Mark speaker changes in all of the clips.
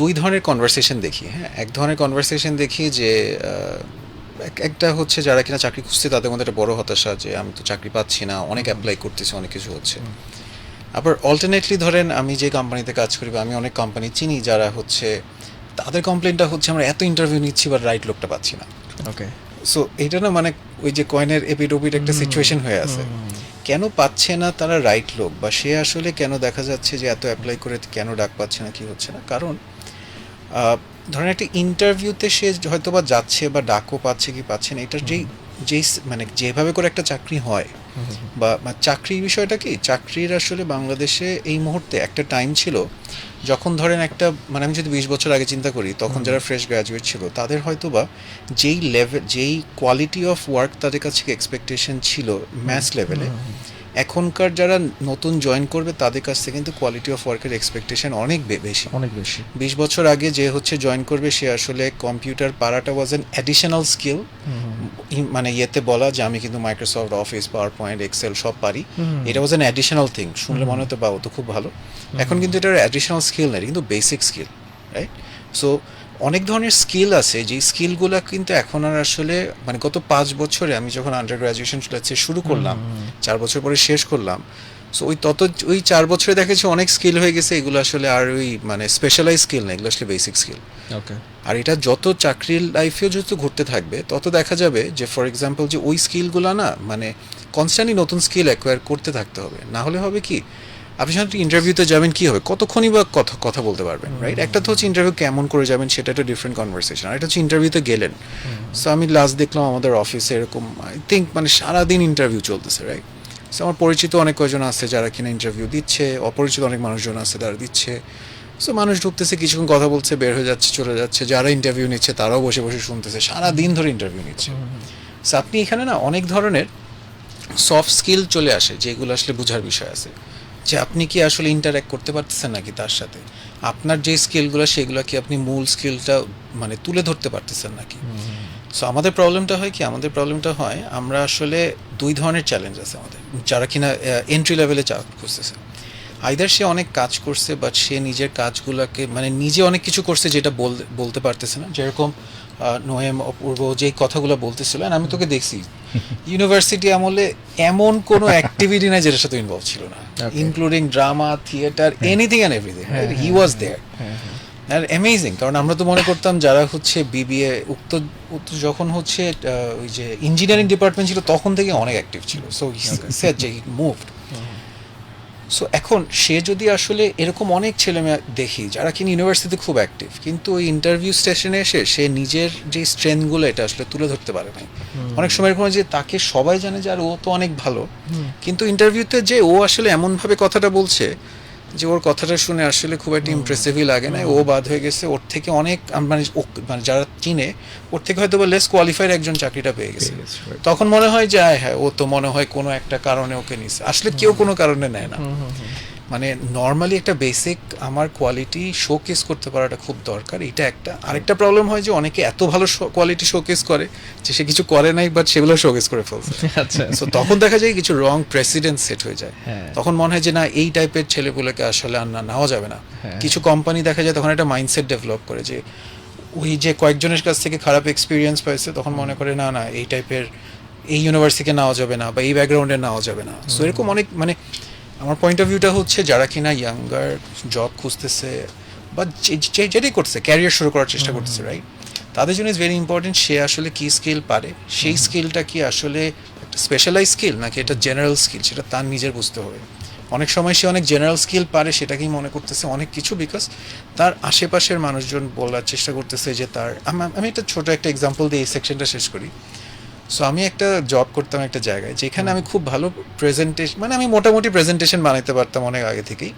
Speaker 1: দুই ধরনের কনভারসেশন দেখি। হ্যাঁ, এক ধরনের কনভারসেশন দেখি যে একটা হচ্ছে যারা কিনা চাকরি খুঁজছে তাদের মধ্যে একটা বড় হতাশা যে আমি তো চাকরি পাচ্ছি না, অনেক অ্যাপ্লাই করতেছি, অনেক কিছু হচ্ছে। আবার অল্টারনেটলি ধরেন আমি যে কোম্পানিতে কাজ করি বা আমি অনেক কোম্পানি চিনি যারা হচ্ছে তাদের কমপ্লেনটা হচ্ছে আমরা এত ইন্টারভিউ নিচ্ছি বা রাইট লোকটা পাচ্ছি না।
Speaker 2: ওকে।
Speaker 1: সো এটা না মানে ওই যে কয়েনের এপিড ওপিড একটা সিচুয়েশন হয়ে আছে। কেন পাচ্ছে না তারা রাইট লোক, বা সে আসলে কেন দেখা যাচ্ছে যে এত অ্যাপ্লাই করে কেন ডাক পাচ্ছে না, কি হচ্ছে না? কারণ ধরেন একটা ইন্টারভিউতে সে হয়তো বা যাচ্ছে বা ডাকও পাচ্ছে কি পাচ্ছে না, এটার যেই মানে যেভাবে করে একটা চাকরি হয় বা চাকরির বিষয়টা কি, চাকরির আসলে বাংলাদেশে এই মুহূর্তে একটা টাইম ছিল যখন ধরেন একটা মানে আমি যদি 20 বছর আগে চিন্তা করি তখন যারা ফ্রেশ গ্র্যাজুয়েট ছিল তাদের হয়তো বা যেই লেভেল যেই কোয়ালিটি অফ ওয়ার্ক তাদের কাছে এক্সপেকটেশন ছিল ম্যাথস লেভেলে, এখনকার যারা নতুন জয়েন করবে তাদের কাছ থেকে কিন্তু কোয়ালিটি অফ ওয়ার্কের এক্সপেকটেশন অনেক বেশি।
Speaker 2: অনেক বেশি।
Speaker 1: 20 বছর আগে যে হচ্ছে জয়েন করবে সে আসলে কম্পিউটার পারাটা ওয়াজ অ্যান অ্যাডিশনাল স্কিল, মানে ইয়েতে বলা যে আমি কিন্তু Microsoft office, PowerPoint, Excel সব পারি, এটা ওয়াজ অ্যান অ্যাডিশনাল থিং। শুনলে মনে হতো বা ও তো খুব ভালো। এখন কিন্তু এটার অ্যাডিশনাল স্কিল নেই, কিন্তু বেসিক স্কিল, রাইট? সো অনেক ধরনের স্কিল আছে যেই স্কিলগুলো কিন্তু এখন আর আসলে মানে গত 5 বছরে আমি যখন আন্ডার গ্র্যাজুয়েশন শুরু করলাম, 4 বছর পরে শেষ করলাম, সো ওই 4 বছরে দেখেছি অনেক স্কিল হয়ে গেছে, এগুলো আসলে আর ওই মানে স্পেশালাইজ স্কিল না, এগুলো আসলে বেসিক স্কিল।
Speaker 2: ওকে।
Speaker 1: আর এটা যত চাকরির লাইফেও যত ঘুরতে থাকবে তত দেখা যাবে যে ফর এক্সাম্পল যে ওই স্কিলগুলো না মানে কনস্ট্যান্টলি নতুন স্কিল অ্যাকোয়ার করতে থাকতে হবে, না হলে হবে কি আপনি সাধারণত ইন্টারভিউতে যাবেন কি হবে কতক্ষণই বা কথা বলতে পারবেন, রাইট? একটা তো হচ্ছে ইন্টারভিউ কেমন করে যাবেন সেটা একটা ডিফারেন্ট কনভারসেশন, আর এটা হচ্ছে ইন্টারভিউতে গেলেন। সো আমি লাস্ট দেখলাম আমাদের অফিসে এরকম আই থিঙ্ক মানে সারাদিন ইন্টারভিউ চলতেছে, রাইট? সো আমার পরিচিত অনেক কয়জন আছে যারা কিনা ইন্টারভিউ দিচ্ছে, অপরিচিত অনেক মানুষজন আছে তারা দিচ্ছে। সো মানুষ ঢুকতেছে, কিছুক্ষণ কথা বলছে, বের হয়ে যাচ্ছে, চলে যাচ্ছে। যারা ইন্টারভিউ নিচ্ছে তারাও বসে বসে শুনতেছে, সারা দিন ধরে ইন্টারভিউ নিচ্ছে। সো আপনি এখানে না অনেক ধরনের সফট স্কিল চলে আসে যেগুলো আসলে বোঝার বিষয় আছে, যে আপনি কি আসলে ইন্টারঅ্যাক্ট করতে পারতেছেন নাকি তার সাথে, আপনার যে স্কিলগুলো সেগুলো কি আপনি মূল স্কিলটা মানে তুলে ধরতে পারতেছেন নাকি। সো আমাদের প্রবলেমটা হয় আমরা আসলে দুই ধরনের চ্যালেঞ্জ আছে আমাদের যারা কিনা এন্ট্রি লেভেলে চাকরি খুঁজতেছে। আইদার সে অনেক কাজ করছে বাট সে নিজের কাজগুলোকে মানে নিজে অনেক কিছু করছে যেটা বলতে পারতেছে না, যেরকম নোয়েম অপূর্ব যেই কথাগুলো বলতেছিল, and আমি তোকে দেখছি ইউনিভার্সিটি আমলে এমন কোনো অ্যাক্টিভিটি নাই যেটার সাথে ইনভলভ ছিল না, including drama, theatre, anything and everything, he was there. আর অ্যামেজিং, কারণ আমরা তো মনে করতাম যারা হচ্ছে বিবিএ যখন হচ্ছে ওই যে ইঞ্জিনিয়ারিং ডিপার্টমেন্ট ছিল তখন থেকে অনেক অ্যাক্টিভ ছিল। সো সেড যে হি মুভড। সো এখন সে যদি আসলে এরকম অনেক ছেলে মেয়ে দেখি যারা কিনা ইউনিভার্সিটিতে খুব অ্যাক্টিভ, কিন্তু ওই ইন্টারভিউ স্টেশনে এসে সে নিজের যে স্ট্রেংথগুলো এটা আসলে তুলে ধরতে পারে নাই। অনেক সময় এরকম যে তাকে সবাই জানে যে আর ও তো অনেক ভালো, কিন্তু ইন্টারভিউতে যে ও আসলে এমনভাবে কথাটা বলছে যে ওর কথাটা শুনে আসলে খুব একটা ইমপ্রেসিভই লাগে না, ও বাদ হয়ে গেছে, ওর থেকে অনেক মানে যারা চিনে ওর থেকে হয়তো বা লেস কোয়ালিফাইড একজন চাকরিটা পেয়ে গেছে। তখন মনে হয় যে হ্যাঁ ও তো মনে হয় কোনো একটা কারণে ওকে নিছে, আসলে কেউ কোনো কারণে নেয় না। মানে নর্মালি একটা বেসিক আমার কোয়ালিটি শোকেস করতে পারাটা খুব দরকার, এটা একটা। আরেকটা প্রবলেম হয় যে অনেকে এত ভালো কোয়ালিটি শোকেস করে যে সে কিছু করে নাই বাট সেগুলো শোকেস করে ফেলছে।
Speaker 2: আচ্ছা।
Speaker 1: সো তখন দেখা যায় কিছু রং প্রেসিডেন্ট সেট হয়ে যায়, তখন মনে হয় যে না এই টাইপের ছেলেগুলোকে আসলে আর নেওয়া যাবে না। কিছু কোম্পানি দেখা যায় তখন একটা মাইন্ডসেট ডেভেলপ করে যে ওই যে কয়েকজনের কাছ থেকে খারাপ এক্সপিরিয়েন্স পাইছে তখন মনে করে না না এই টাইপের এই ইউনিভার্সিটিকে নেওয়া যাবে না বা এই ব্যাকগ্রাউন্ডে নেওয়া যাবে না। সো এরকম অনেক মানে আমার পয়েন্ট অফ ভিউটা হচ্ছে যারা কিনা ইয়াঙ্গার জব খুঁজতেছে বা যেটাই করছে ক্যারিয়ার শুরু করার চেষ্টা করতেছে, রাইট, তাদের জন্য ইজ ভেরি ইম্পর্টেন্ট সে আসলে কী স্কিল পারে, সেই স্কিলটা কি আসলে একটা স্পেশালাইজ স্কিল নাকি এটা জেনারেল স্কিল, সেটা তার নিজের বুঝতে হবে। অনেক সময় সে অনেক জেনারেল স্কিল পারে সেটাকেই মনে করতেছে অনেক কিছু, বিকজ তার আশেপাশের মানুষজন বলার চেষ্টা করতেছে যে তার আমি একটা ছোটো একটা এক্সাম্পল দিয়ে এই সেকশনটা শেষ করি। সো আমি একটা জব করতাম একটা জায়গায় যেখানে আমি খুব ভালো প্রেজেন্টেশন মানে আমি মোটামুটি প্রেজেন্টেশন বানাতে পারতাম অনেক আগে থেকেই,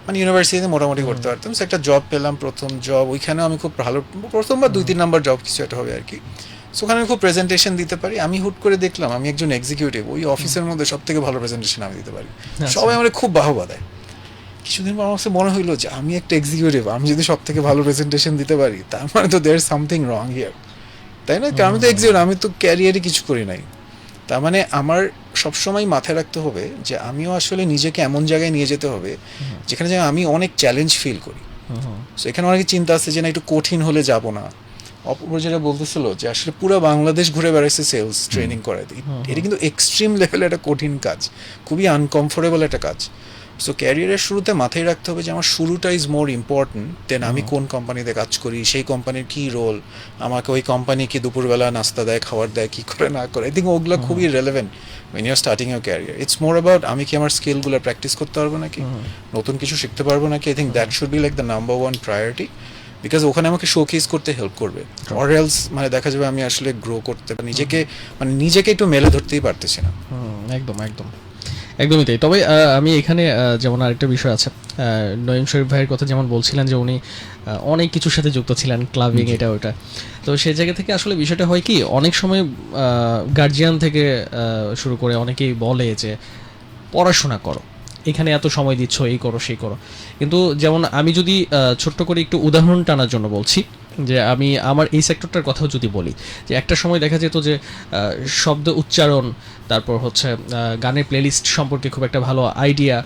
Speaker 1: মানে ইউনিভার্সিটিতে মোটামুটি করতে পারতাম। সো একটা জব পেলাম, প্রথম জব, ওইখানেও আমি খুব ভালো প্রথম বা 2-3 নাম্বার জব কিছু একটা হবে আর কি। সো ওখানে আমি খুব প্রেজেন্টেশন দিতে পারি। আমি হুট করে দেখলাম আমি একজন এক্সিকিউটিভ, ওই অফিসের মধ্যে সব থেকে ভালো প্রেজেন্টেশন আমি দিতে পারি, সবাই আমার খুব বাহবা দেয়। কিছুদিন পর আমার কাছে মনে হইলো যে আমি একটা এক্সিকিউটিভ, আমি যদি সব থেকে ভালো প্রেজেন্টেশন দিতে পারি তার মানে তো দেয়ার সামথিং রং হিয়ার, তাই না? কারণ আমি তো এক্সিকিউটিভ, আমি তো ক্যারিয়ারে কিছু করি নাই। তার মানে আমার সবসময় মাথায় রাখতে হবে যে আমিও আসলে নিজেকে এমন জায়গায় নিয়ে যেতে হবে যেখানে আমি অনেক চ্যালেঞ্জ ফিল করি। সো এখানে অনেকে চিন্তা আছে যে না একটু কঠিন হলে যাব না। অপূর্ব যেটা বলতেছিল যে আসলে পুরো বাংলাদেশ ঘুরে বেড়াইছে সেলস ট্রেনিং করাতে, এটা কিন্তু এক্সট্রিম লেভেলে একটা কঠিন কাজ, খুবই আনকমফোর্টেবল একটা কাজ। সো ক্যারিয়ারের শুরুতে মাথায় রাখতে হবে যে আমার শুরুটা ইজ মোর ইম্পর্ট্যান্ট দেন আমি কোন কোম্পানিতে কাজ করি, সেই কোম্পানির কী রোল, আমাকে ওই কোম্পানি কি দুপুরবেলা নাস্তা দেয়, খাবার দেয়, কী করে না করে। আই থিঙ্ক ওগুলো খুবই relevant when you are starting your career. It's more about আমি কি আমার স্কিলগুলো প্র্যাকটিস করতে পারবো নাকি, নতুন কিছু শিখতে পারবো নাকি। I think that should be like the number one priority, because ওখানে আমাকে শোকেস করতে হেল্প করবে। অর এলস মানে দেখা যাবে আমি আসলে গ্রো করতে নিজেকে মানে নিজেকে একটু মেলে ধরতেই পারতেছি না।
Speaker 2: একদম একদম একদমই তাই। তবে আমি এখানে যেমন আরেকটা বিষয় আছে, নঈম শরীফ ভাইয়ের কথা যেমন বলছিলেন যে উনি অনেক কিছুর সাথে যুক্ত ছিলেন, ক্লাবিং এটা ওটা। তো সেই জায়গা থেকে আসলে বিষয়টা হয় কি, অনেক সময় গার্জিয়ান থেকে শুরু করে অনেকেই বলে যে পড়াশোনা করো, এখানে এত সময় দিচ্ছ, এই করো সেই করো। কিন্তু যেমন আমি যদি ছোট্ট করে একটু উদাহরণ টানার জন্য বলছি, যে আমি আমার এই সেক্টরটার কথাও যদি বলি, যে একটা সময় দেখা যেত যে শব্দ উচ্চারণ, তারপর হচ্ছে গানের প্লেলিস্ট সম্পর্কে খুব একটা ভালো আইডিয়া,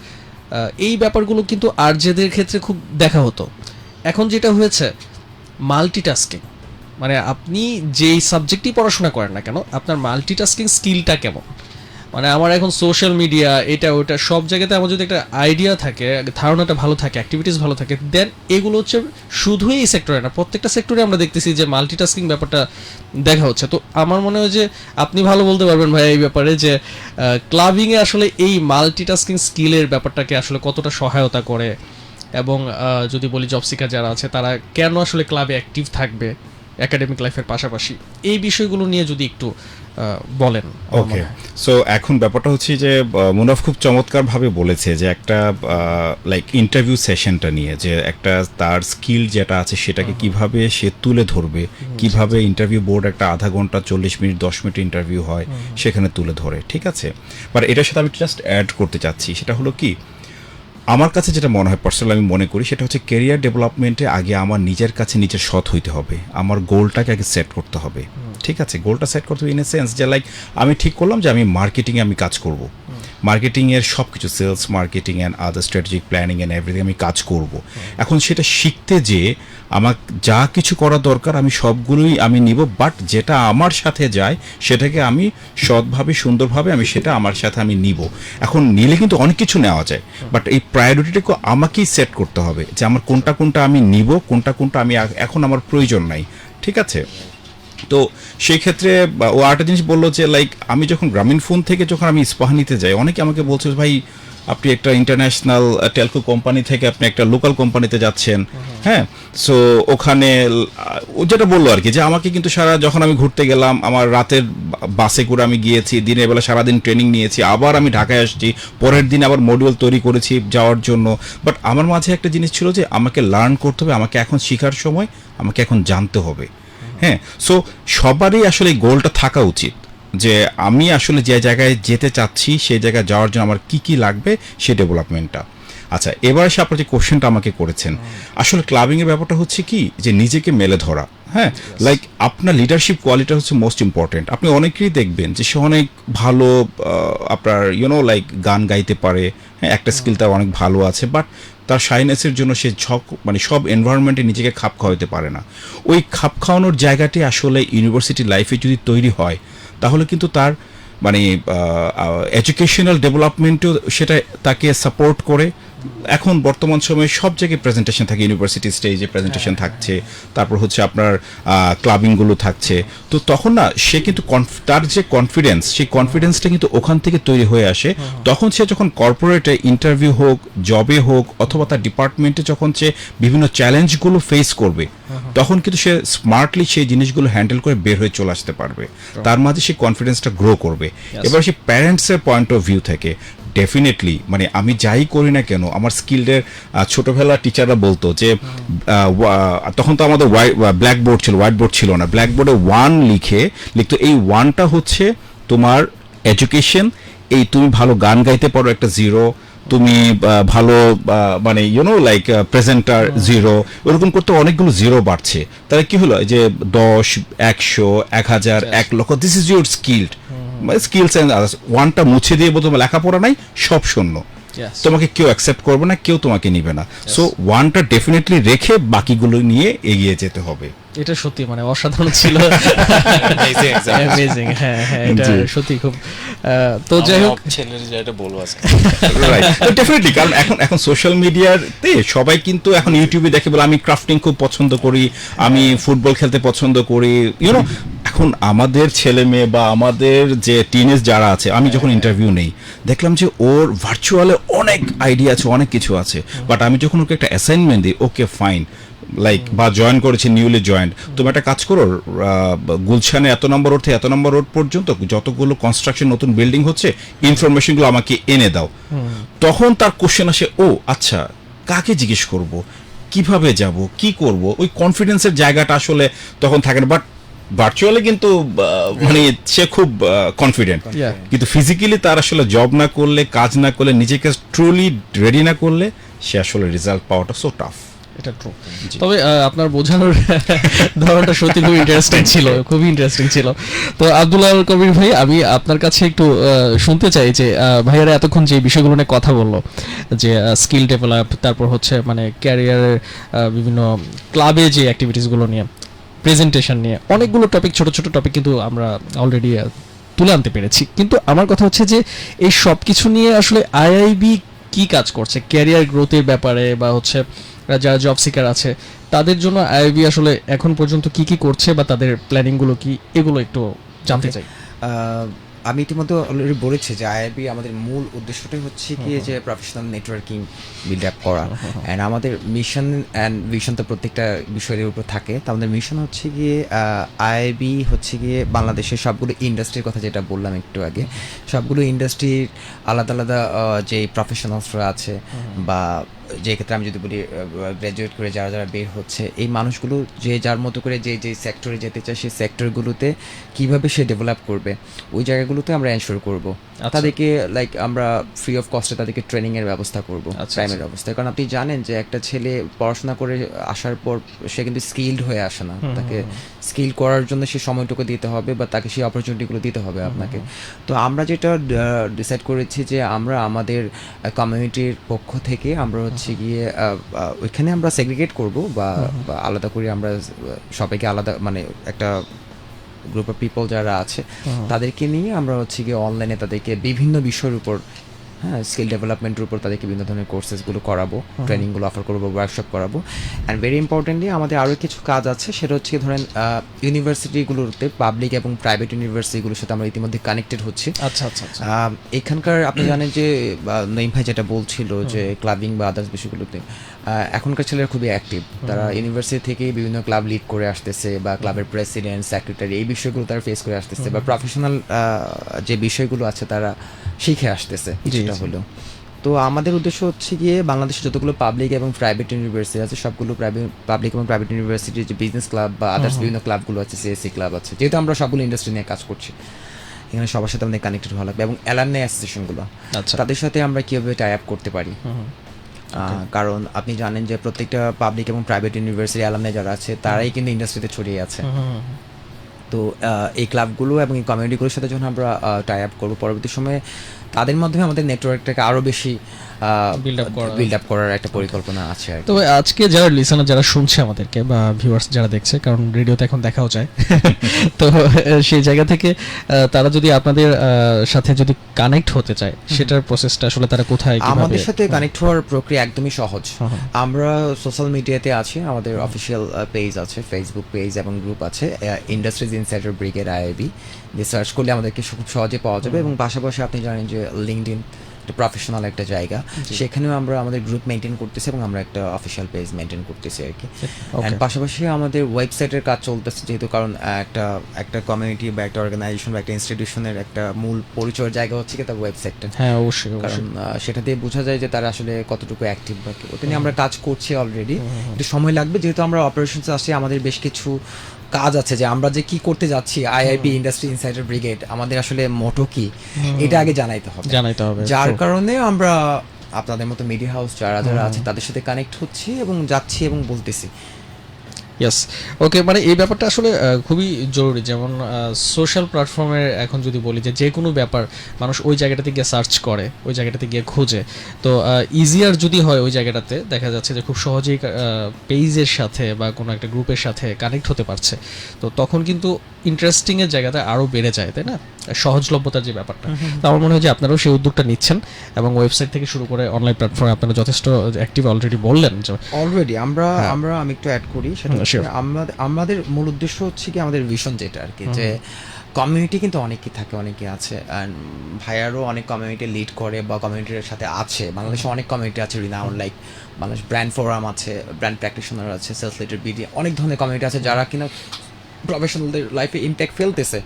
Speaker 2: এই ব্যাপারগুলো কিন্তু আরজেদের ক্ষেত্রে খুব দেখা হতো। এখন যেটা হয়েছে মাল্টিটাস্কিং, মানে আপনি যেই সাবজেক্টই পড়াশোনা করেন না কেন, আপনার মাল্টিটাস্কিং স্কিলটা কেমন। মানে আমার এখন সোশ্যাল মিডিয়া এটা ওটা সব জায়গাতে আমার যদি একটা আইডিয়া থাকে, ধারণাটা ভালো থাকে, অ্যাক্টিভিটিস ভালো থাকে, দেন এগুলো হচ্ছে শুধু এই সেক্টরে না, প্রত্যেকটা সেক্টরে আমরা দেখতেছি যে মাল্টিটাস্কিং ব্যাপারটা দেখা হচ্ছে। তো আমার মনে হয় যে আপনি ভালো বলতে পারবেন ভাই এই ব্যাপারে, যে ক্লাবিংয়ে আসলে এই মাল্টিটাস্কিং স্কিলের ব্যাপারটাকে আসলে কতটা সহায়তা করে, এবং যদি বলি জব সিকার যারা আছে তারা কেন আসলে ক্লাবে অ্যাক্টিভ থাকবে একাডেমিক লাইফের পাশাপাশি, এই বিষয়গুলো নিয়ে যদি একটু বলেন।
Speaker 3: ওকে, সো এখন ব্যাপারটা হচ্ছে যে মুনাফ খুব চমৎকারভাবে বলেছে যে একটা লাইক ইন্টারভিউ সেশনটা নিয়ে, যে একটা তার স্কিল যেটা আছে সেটাকে কিভাবে সে তুলে ধরবে, কিভাবে ইন্টারভিউ বোর্ড একটা আধা ঘন্টা 40 মিনিট 10 মিনিট ইন্টারভিউ হয় সেখানে তুলে ধরে, ঠিক আছে। বাট এটার সাথে আমি জাস্ট অ্যাড করতে চাচ্ছি, সেটা হলো কি, আমার কাছে যেটা মনে হয় পার্সোনালি আমি মনে করি সেটা হচ্ছে কেরিয়ার ডেভেলপমেন্টে আগে আমার নিজের কাছে নিজের সৎ হইতে হবে, আমার গোলটাকে আগে সেট করতে হবে, ঠিক আছে। গোলটা সেট করতে হবে ইন এ সেন্স যে লাইক আমি ঠিক করলাম যে আমি মার্কেটিংয়ে আমি কাজ করব, মার্কেটিংয়ের সব কিছু sales marketing and other strategic planning and everything আমি কাজ করব। এখন সেটা শিখতে যে আমার যা কিছু করা দরকার আমি সবগুলোই আমি নিব, বাট যেটা আমার সাথে যায় সেটাকে আমি সৎভাবে সুন্দরভাবে আমি সেটা আমার সাথে আমি নিব। এখন নিলে কিন্তু অনেক কিছু নেওয়া যায়, বাট এই প্রায়োরিটিটাকে আমাকেই সেট করতে হবে যে আমার কোনটা কোনটা আমি নিব, কোনটা কোনটা আমি এখন আমার প্রয়োজন নাই, ঠিক আছে। তো সেই ক্ষেত্রে ও আরেকটা জিনিস বললো যে লাইক আমি যখন গ্রামীণ ফোন থেকে যখন আমি ইস্পাহানিতে যাই, অনেকে আমাকে বলছে ভাই আপনি একটা ইন্টারন্যাশনাল টেলকো কোম্পানি থেকে আপনি একটা লোকাল কোম্পানিতে যাচ্ছেন, হ্যাঁ। সো ওখানে ও যেটা বললো আর কি, যে আমাকে কিন্তু সারা যখন আমি ঘুরতে গেলাম, আমার রাতের বাসে করে আমি গিয়েছি, দিনের বেলা সারাদিন ট্রেনিং নিয়েছি, আবার আমি ঢাকায় আসছি, পরের দিন আবার মডিউল তৈরি করেছি যাওয়ার জন্য। বাট আমার মাঝে একটা জিনিস ছিল যে আমাকে লার্ন করতে হবে, আমাকে এখন শেখার সময়, আমাকে এখন জানতে হবে, হ্যাঁ। সো সবারই আসলে এই গোলটা থাকা উচিত যে আমি আসলে যে জায়গায় যেতে চাচ্ছি সেই জায়গায় যাওয়ার জন্য আমার কি কি লাগবে সেই ডেভেলপমেন্টটা। আচ্ছা, এবার এসে আপনার যে কোশ্চেনটা আমাকে করেছেন, আসলে ক্লাবিংয়ের ব্যাপারটা হচ্ছে কি যে নিজেকে মেলে ধরা, হ্যাঁ। লাইক আপনার লিডারশিপ কোয়ালিটি হচ্ছে মোস্ট ইম্পর্টেন্ট। আপনি অনেকেই দেখবেন যে সে অনেক ভালো আপনার লাইক গান গাইতে পারে, হ্যাঁ, একটা স্কিল তার অনেক ভালো আছে, বাট তার শাইনেসের জন্য সে মানে সব এনভায়রনমেন্টে নিজেকে খাপ খাওয়াতে পারে না। ওই খাপ খাওয়ানোর জায়গাটি আসলে ইউনিভার্সিটি লাইফে যদি তৈরি হয় তাহলে কিন্তু তার মানে এডুকেশনাল ডেভেলপমেন্টও সেটা তাকে সাপোর্ট করে। এখন বর্তমান সময়ে সব জায়গায় প্রেজেন্টেশন থাকে, ইউনিভার্সিটি স্টেজে প্রেজেন্টেশন থাকছে, তারপর হচ্ছে আপনার ক্লাবিংগুলো থাকছে। তো তখন না সে কিন্তু তার যে কনফিডেন্স, সেই কনফিডেন্সটা কিন্তু ওখান থেকে তৈরি হয়ে আসে। তখন সে যখন কর্পোরেটে ইন্টারভিউ হোক, জবে হোক, অথবা তার ডিপার্টমেন্টে যখন সে বিভিন্ন চ্যালেঞ্জগুলো ফেস করবে, তখন কিন্তু সে স্মার্টলি সেই জিনিসগুলো হ্যান্ডেল করে বের হয়ে চলে আসতে পারবে, তার মাঝে সেই কনফিডেন্সটা গ্রো করবে। এবার সেই প্যারেন্টসের পয়েন্ট অফ ভিউ থেকে ডেফিনেটলি মানে আমি যাই করি না কেন, আমার স্কিলের ছোটোবেলা টিচাররা বলতো যে তখন তো আমাদের ব্ল্যাক বোর্ড ছিল, হোয়াইট বোর্ড ছিল না, ব্ল্যাক বোর্ডে 1 লিখতো, এই 1টা হচ্ছে তোমার এডুকেশন, এই তুমি ভালো গান গাইতে পারো একটা 0, তুমি ভালো মানে লাইক প্রেজেন্টার 0, ওরকম করতে অনেকগুলো 0 বাড়ছে। তাহলে কি হলো যে 10, 100, 1000, 1 লক্ষ, this is your skilled skills and others. 1টা মুছে দিয়ে বলতো লেখাপড়া নাই, সব শূন্য,
Speaker 2: Yes.
Speaker 3: তোমাকে কেউ অ্যাকসেপ্ট করবে না, কেউ তোমাকে নিবে না। সো ওয়ানটা ডেফিনেটলি রেখে বাকিগুলো নিয়ে এগিয়ে যেতে হবে।
Speaker 2: এটা সত্যি মানে অসাধারণ ছিল,
Speaker 1: Amazing example.
Speaker 2: অ্যামেজিং। হ্যাঁ হ্যাঁ, এটা
Speaker 3: জি।
Speaker 2: সত্যি খুব তো যাই হোক
Speaker 1: ছেলের যেটা বলবো আজকে
Speaker 3: রাইট, ডেফিনেটলি। কারণ এখন সোশ্যাল মিডিয়াতে সবাই কিন্তু এখন ইউটিউবে দেখে বলে আমি ক্রাফটিং খুব পছন্দ করি, আমি ফুটবল খেলতে পছন্দ করি, ইউনো। এখন আমাদের ছেলে মেয়ে বা আমাদের যে টিনেজ যারা আছে, আমি যখন ইন্টারভিউ নেই দেখলাম যে ওর ভার্চুয়ালে অনেক আইডিয়া আছে, অনেক কিছু আছে, বাট আমি যখন ওকে একটা অ্যাসাইনমেন্ট দিই, ওকে ফাইন লাইক বা জয়েন করেছে, নিউলি জয়েন্ট, তুমি একটা কাজ করো, গুলশানে এত নম্বর রোড থেকে এত নম্বর রোড পর্যন্ত যতগুলো কনস্ট্রাকশন নতুন বিল্ডিং হচ্ছে ইনফরমেশনগুলো আমাকে এনে দাও। তখন তার কোশ্চেন আসে, ও আচ্ছা কাকে জিজ্ঞেস করব, কিভাবে যাব, কি করব, ওই কনফিডেন্সের জায়গাটা আসলে তখন থাকে না। বাট ভার্চুয়ালি কিন্তু মানে সে খুব কনফিডেন্ট,
Speaker 2: Yeah.
Speaker 3: কিন্তু ফিজিক্যালি তার আসলে জব না করলে, কাজ না করলে, নিজেকে ট্রুলি রেডি না করলে সে আসলে রেজাল্ট পাওয়াটা সো টাফ।
Speaker 2: এটা ট্রু। তবে আপনার বোঝানোর ধরনটা সত্যি খুব ইন্টারেস্টিং ছিল, খুবই ইন্টারেস্টিং ছিল। তো আব্দুল আল কবির ভাই, আমি আপনার কাছে একটু শুনতে চাই যে ভাইয়ারা এতক্ষণ যে বিষয়গুলো নিয়ে কথা বললো, যে স্কিল ডেভেলপ, তারপর হচ্ছে মানে ক্যারিয়ারের বিভিন্ন ক্লাবে যে অ্যাক্টিভিটিসগুলো নিয়ে, প্রেজেন্টেশন নিয়ে অনেকগুলো টপিক, ছোট ছোট টপিক কিন্তু আমরা অলরেডি তুলে আনতে পেরেছি। কিন্তু আমার কথা হচ্ছে যে এই সব কিছু নিয়ে আসলে আইআইবি কি কাজ করছে ক্যারিয়ার গ্রোথের ব্যাপারে, বা হচ্ছে যারা জব সিকার আছে তাদের জন্য আইআইবি আসলে এখন পর্যন্ত কি কি করছে, বা তাদের প্ল্যানিংগুলো কি, এগুলো একটু জানতে চাই।
Speaker 4: আমি ইতিমধ্যে অলরেডি বলেছি যে আইআইবি আমাদের মূল উদ্দেশ্যটাই হচ্ছে কি যে প্রফেশনাল নেটওয়ার্কিং বিল্ড আপ করা, অ্যান্ড আমাদের মিশন অ্যান্ড ভিশন তো প্রত্যেকটা বিষয়ের উপর থাকে। তো আমাদের মিশন হচ্ছে গিয়ে আইআইবি হচ্ছে গিয়ে বাংলাদেশের সবগুলো ইন্ডাস্ট্রির কথা যেটা বললাম একটু আগে, সবগুলো ইন্ডাস্ট্রির আলাদা আলাদা যে প্রফেশনালসরা আছে, বা যে ক্ষেত্রে আমি যদি বলি গ্র্যাজুয়েট করে যারা যারা বের হচ্ছে, এই মানুষগুলো যে যার মতো করে যে যে সেক্টরে যেতে চায় সেই সেক্টরগুলোতে কীভাবে সে ডেভেলপ করবে, ওই জায়গাগুলোতে আমরা এনশোর করব। তাদেরকে লাইক আমরা ফ্রি অফ কস্টে তাদেরকে ট্রেনিংয়ের ব্যবস্থা করব, টাইমের ব্যবস্থা। কারণ আপনি জানেন যে একটা ছেলে পড়াশোনা করে আসার পর সে কিন্তু স্কিলড হয়ে আসে না, তাকে স্কিল করার জন্য সে সময়টুকু দিতে হবে, বা তাকে সেই অপরচুনিটিগুলো দিতে হবে আপনাকে। তো আমরা যেটা ডিসাইড করেছি যে আমরা আমাদের কমিউনিটির পক্ষ থেকে আমরা হচ্ছে গিয়ে ওইখানে আমরা সেগ্রিগেট করব, বা আলাদা করে আমরা সবাইকে আলাদা মানে একটা গ্রুপ অফ পিপল যারা আছে তাদেরকে নিয়ে আমরা হচ্ছে গিয়ে অনলাইনে তাদেরকে বিভিন্ন বিষয়ের উপর, হ্যাঁ, স্কিল ডেভেলপমেন্টের উপর তাদেরকে বিভিন্ন ধরনের কোর্সেসগুলো করাবো, ট্রেনিংগুলো অফার করবো, ওয়ার্কশপ করাবো। অ্যান্ড ভেরি ইম্পর্টেন্টলি আমাদের আরও কিছু কাজ আছে, সেটা হচ্ছে ধরেন ইউনিভার্সিটিগুলোতে, পাবলিক এবং প্রাইভেট ইউনিভার্সিটিগুলোর সাথে আমরা ইতিমধ্যে কানেক্টেড হচ্ছি।
Speaker 2: আচ্ছা আচ্ছা আচ্ছা।
Speaker 4: এখানকার আপনি জানেন যে নঈম ভাই যেটা বলছিল যে ক্লাবিং বা আদার্স বিষয়গুলোতে এখনকার ছেলেরা খুবই অ্যাক্টিভ, তারা ইউনিভার্সিটি থেকে বিভিন্ন ক্লাব লিড করে আসতেছে, বা ক্লাবের প্রেসিডেন্ট, সেক্রেটারি, এই বিষয়গুলো তারা ফেস করে আসতেছে, বা প্রফেশনাল যে বিষয়গুলো আছে তারা শিখে আসতেছে কিছুটা হলেও। তো আমাদের উদ্দেশ্য হচ্ছে গিয়ে বাংলাদেশের যতগুলো পাবলিক এবং প্রাইভেট ইউনিভার্সিটি আছে সবগুলো পাবলিক এবং প্রাইভেট ইউনিভার্সিটির যে বিজনেস ক্লাব বা আদার্স বিভিন্ন ক্লাবগুলো আছে, সিএসসি ক্লাব আছে, যেহেতু আমরা সবগুলো ইন্ডাস্ট্রি নিয়ে কাজ করছি, এখানে সবার সাথে আমাদের কানেক্টেড হওয়া লাগবে, এবং অ্যালামনাই অ্যাসোসিয়েশনগুলো তাদের সাথে আমরা কীভাবে টাই আপ করতে পারি। কারণ আপনি জানেন যে প্রত্যেকটা পাবলিক এবং প্রাইভেট ইউনিভার্সিটি অ্যালামনাই যারা আছে তারাই কিন্তু ইন্ডাস্ট্রিতে ছড়িয়ে আছে। তো এই ক্লাবগুলো এবং এই কমিউনিটিগুলোর সাথে যখন আমরা টাই আপ করবো, পরবর্তী সময়ে তাদের মাধ্যমে আমাদের নেটওয়ার্কটাকে আরও বেশি বিল্ড আপ করার একটা পরিকল্পনা আছে আর কি।
Speaker 2: তবে আজকে যারা লিসনার, যারা শুনছে আমাদেরকে, বা ভিউয়ার্স যারা দেখছে, কারণ রেডিওতে এখন দেখাও যায়, তো সেই জায়গা থেকে তারা যদি আপনাদের সাথে যদি কানেক্ট হতে চায়, সেটার প্রসেসটা আসলে তারা কোথায়, কিভাবে?
Speaker 4: আমাদের সাথে কানেক্ট হওয়ার প্রক্রিয়া একদমই সহজ। আমরা সোশ্যাল মিডিয়াতে আছি, আমাদের অফিসিয়াল পেজ আছে, ফেসবুক পেজ এবং গ্রুপ আছে, ইন্ডাস্ট্রিজ ইনসাইডার ব্রিগেড আইআইবি, যে সার্চ করলে আমাদেরকে খুব সহজে পাওয়া যাবে। এবং পাশাপাশি আপনি জানেন যে লিঙ্কডইন একটা প্রফেশনাল একটা জায়গা, সেখানেও আমরা আমাদের গ্রুপ মেনটেন করতেছি এবং আমরা একটা অফিসিয়াল পেজ মেনটেন করতেছি আর কি। অ্যান্ড পাশাপাশি আমাদের ওয়েবসাইটের কাজ চলতেছে, যেহেতু কারণ একটা কমিউনিটি বা একটা অর্গানাইজেশন বা একটা ইনস্টিটিউশনের একটা মূল পরিচয়ের জায়গা হচ্ছে কি তার ওয়েবসাইটটা।
Speaker 2: হ্যাঁ, অবশ্যই,
Speaker 4: কারণ সেটা দিয়ে বোঝা যায় যে তারা আসলে কতটুকু অ্যাক্টিভ বা কি। ওটা নিয়ে আমরা কাজ করছি অলরেডি, একটু সময় লাগবে, যেহেতু আমরা অপারেশনস আসছি, আমাদের বেশ কিছু কাজ আছে যে আমরা যে কি করতে যাচ্ছি, আইআইবি ইন্ডাস্ট্রি ইনসাইডার ব্রিগেড, আমাদের আসলে মোটো কি এটা আগে জানাইতে হবে। যার কারণে আমরা আপনাদের মতো মিডিয়া হাউস যারা যারা আছে তাদের সাথে কানেক্ট হচ্ছি এবং যাচ্ছি এবং বলতেছি।
Speaker 2: ইয়েস, ওকে, মানে এই ব্যাপারটা আসলে খুবই জরুরি। যেমন সোশ্যাল প্ল্যাটফর্মে এখন যদি বলি যে কোনো ব্যাপার মানুষ ওই জায়গাটাতে গিয়ে সার্চ করে, ওই জায়গাটাতে গিয়ে খোঁজে, তো ইজিয়ার যদি হয় ওই জায়গাটাতে দেখা যাচ্ছে যে খুব সহজেই পেজের সাথে বা কোনো একটা গ্রুপের সাথে কানেক্ট হতে পারছে, তো তখন কিন্তু ইন্টারেস্টিংয়ের জায়গাটা আরও বেড়ে যায়, তাই না? সহজলভ্যতার যে ব্যাপারটা, তো আমার মনে হয় যে আপনারাও সেই উদ্যোগটা নিচ্ছেন এবং ওয়েবসাইট থেকে শুরু করে অনলাইন প্ল্যাটফর্মে আপনারা যথেষ্ট অ্যাক্টিভ অলরেডি বললেন যে
Speaker 4: অলরেডি আমরা
Speaker 2: হ্যাঁ।
Speaker 4: আমরা আমি একটু অ্যাড করি, সেটা হচ্ছে
Speaker 2: sure.
Speaker 4: আমাদের মূল উদ্দেশ্য হচ্ছে কি, আমাদের ভিশন যেটা আর কি, যে কমিউনিটি কিন্তু অনেকেই থাকে, অনেকে আছে, অ্যান্ড ভাইয়ারও অনেক কমিউনিটি লিড করে বা কমিউনিটির সাথে আছে। বাংলাদেশে অনেক কমিউনিটি আছে renowned, like Bangladesh brand forum আছে, ব্র্যান্ড প্র্যাকটিশনার আছে, সেলস লিডার বিডি, অনেক ধরনের কমিউনিটি আছে যারা কিনা প্রফেশনালদের লাইফে ইম্প্যাক্ট ফেলতেছে।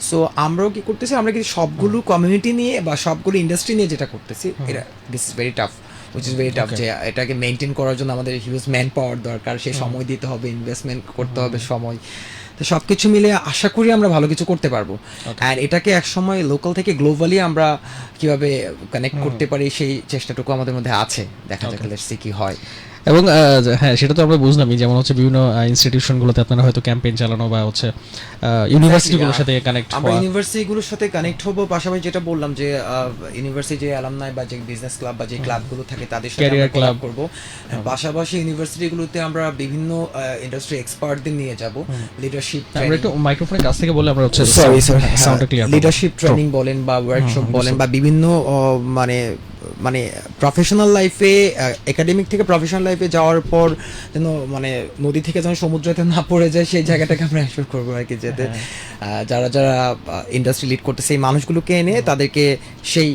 Speaker 4: সো আমরাও কি করতেছি, আমরা কি সবগুলো কমিউনিটি নিয়ে বা সবগুলো ইন্ডাস্ট্রি নিয়ে যেটা করতেছি, এটা this is very tough, which is very tough, যে এটাকে মেনটেন করার জন্য আমাদের হিউজ ম্যান পাওয়ার দরকার, সে সময় দিতে হবে, ইনভেস্টমেন্ট করতে হবে সময়, তো সব কিছু মিলে আশা করি আমরা ভালো কিছু করতে পারবো। আর এটাকে একসময় লোকাল থেকে গ্লোবালি আমরা কিভাবে কানেক্ট করতে পারি সেই চেষ্টাটুকু আমাদের মধ্যে আছে, দেখা যাক লেটস সি কি হয়।
Speaker 2: এবং হ্যাঁ, সেটা তো আমরা বুঝলামই, যেমন হচ্ছে বিভিন্ন ইনস্টিটিউশনগুলোতে আপনারা হয়তো ক্যাম্পেইন চালানো বা হচ্ছে ইউনিভার্সিটিগুলোর সাথে কানেক্ট
Speaker 4: আমরা
Speaker 2: হওয়া।
Speaker 4: ইউনিভার্সিটিগুলোর সাথে কানেক্ট হবো, পাশাপাশি যেটা বললাম যে ইউনিভার্সিটি যে অ্যালামনাই বা যে বিজনেস ক্লাব বা যে ক্লাবগুলো থাকে তাদের সাথে
Speaker 2: Career
Speaker 4: আমরা ক্লাব
Speaker 2: club।
Speaker 4: করব। পাশাপাশি ইউনিভার্সিটিগুলোতে আমরা বিভিন্ন ইন্ডাস্ট্রি এক্সপার্টদের নিয়ে যাব, লিডারশিপ
Speaker 2: আমরা একটু মাইক্রোফোনের কাছ থেকে বলে আমরা হচ্ছে
Speaker 4: সরি
Speaker 2: সাউন্ডটা ক্লিয়ার
Speaker 4: লিডারশিপ ট্রেনিং বলেন বা ওয়ার্কশপ বলেন বা বিভিন্ন মানে মানে প্রফেশনাল লাইফে, একাডেমিক থেকে প্রফেশনাল লাইফে যাওয়ার পর যেন মানে নদী থেকে যেন সমুদ্রতে না পড়ে যায়, সেই জায়গাটাকে আমরা এনশিওর করবো আর কি, যাতে যারা যারা ইন্ডাস্ট্রি লিড করতে সেই মানুষগুলোকে এনে তাদেরকে সেই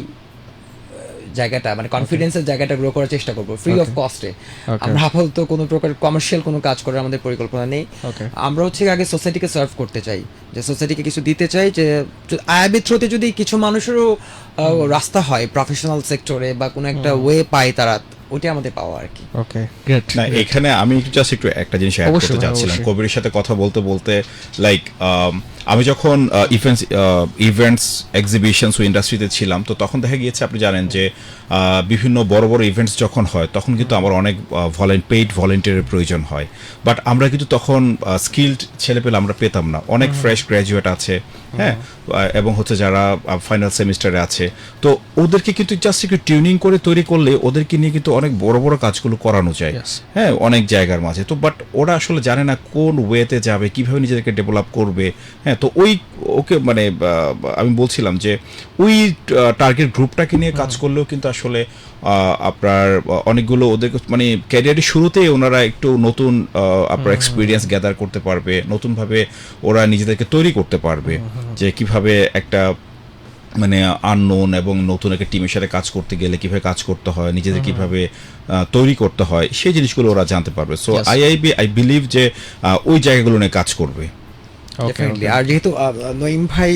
Speaker 4: জায়গাটা মানে কনফিডেন্সের জায়গাটা গ্রো করার চেষ্টা করবো ফ্রি অফ কস্টে। আমরা আপাতত কোনো প্রকার কমার্শিয়াল কোনো কাজ করার আমাদের পরিকল্পনা নেই। আমরা হচ্ছে আগে সোসাইটিকে সার্ভ করতে চাই, যে সোসাইটিকে কিছু দিতে চাই, যে আইআইবি থ্রুতে যদি কিছু মানুষেরও রাস্তা হয় প্রফেশনাল সেক্টরে বা কোনো একটা ওয়ে পায় তারা, ওইটা আমাদের পাওয়া আর কি।
Speaker 2: ওকে, গ্রেট।
Speaker 3: না, এখানে আমি জাস্ট একটু একটা জিনিস অ্যাড
Speaker 2: অবশ্যই,
Speaker 3: করতে চাচ্ছিলাম
Speaker 2: অবশ্যই।
Speaker 3: কবিরের সাথে কথা বলতে বলতে, লাইক আমি যখন ইভেন্টস এক্সিবিশনস ও ইন্ডাস্ট্রিতে ছিলাম, তো তখন দেখা গিয়েছে, আপনি জানেন যে বিভিন্ন বড় বড় ইভেন্টস যখন হয় তখন কিন্তু আমার অনেক পেইড ভলেন্টিয়ারের প্রয়োজন হয়, বাট আমরা কিন্তু তখন স্কিলড ছেলেপেলে আমরা পেতাম না। অনেক ফ্রেশ গ্র্যাজুয়েট আছে, হ্যাঁ, এবং হচ্ছে যারা ফাইনাল সেমিস্টারে আছে, তো ওদেরকে কিন্তু জাস্ট একটু টিউনিং করে তৈরি করলে ওদেরকে নিয়ে কিন্তু অনেক বড় বড় কাজগুলো করানো যায়, হ্যাঁ, অনেক জায়গার মাঝে। তো বাট ওরা আসলে জানে না কোন ওয়েতে যাবে, কিভাবে নিজেদেরকে ডেভেলপ করবে, হ্যাঁ। তো ওকে মানে আমি বলছিলাম যে ওই টার্গেট গ্রুপটাকে নিয়ে কাজ করলেও কিন্তু আসলে আপনার অনেকগুলো ওদের মানে ক্যারিয়ারের শুরুতেই ওনারা একটু নতুন আপনার এক্সপিরিয়েন্স গ্যাদার করতে পারবে, নতুনভাবে ওরা নিজেদেরকে তৈরি করতে পারবে, যে কিভাবে একটা মানে আননোন এবং নতুন একটা টিমের সাথে কাজ করতে গেলে কিভাবে কাজ করতে হয়, নিজেদের কিভাবে তৈরি করতে হয়, সেই জিনিসগুলো ওরা জানতে পারবে। সো আইআইবি আই বিলিভ যে ওই জায়গাগুলো নিয়ে কাজ করবে।
Speaker 4: ডেফিনেটলি। আর যেহেতু নঈম ভাই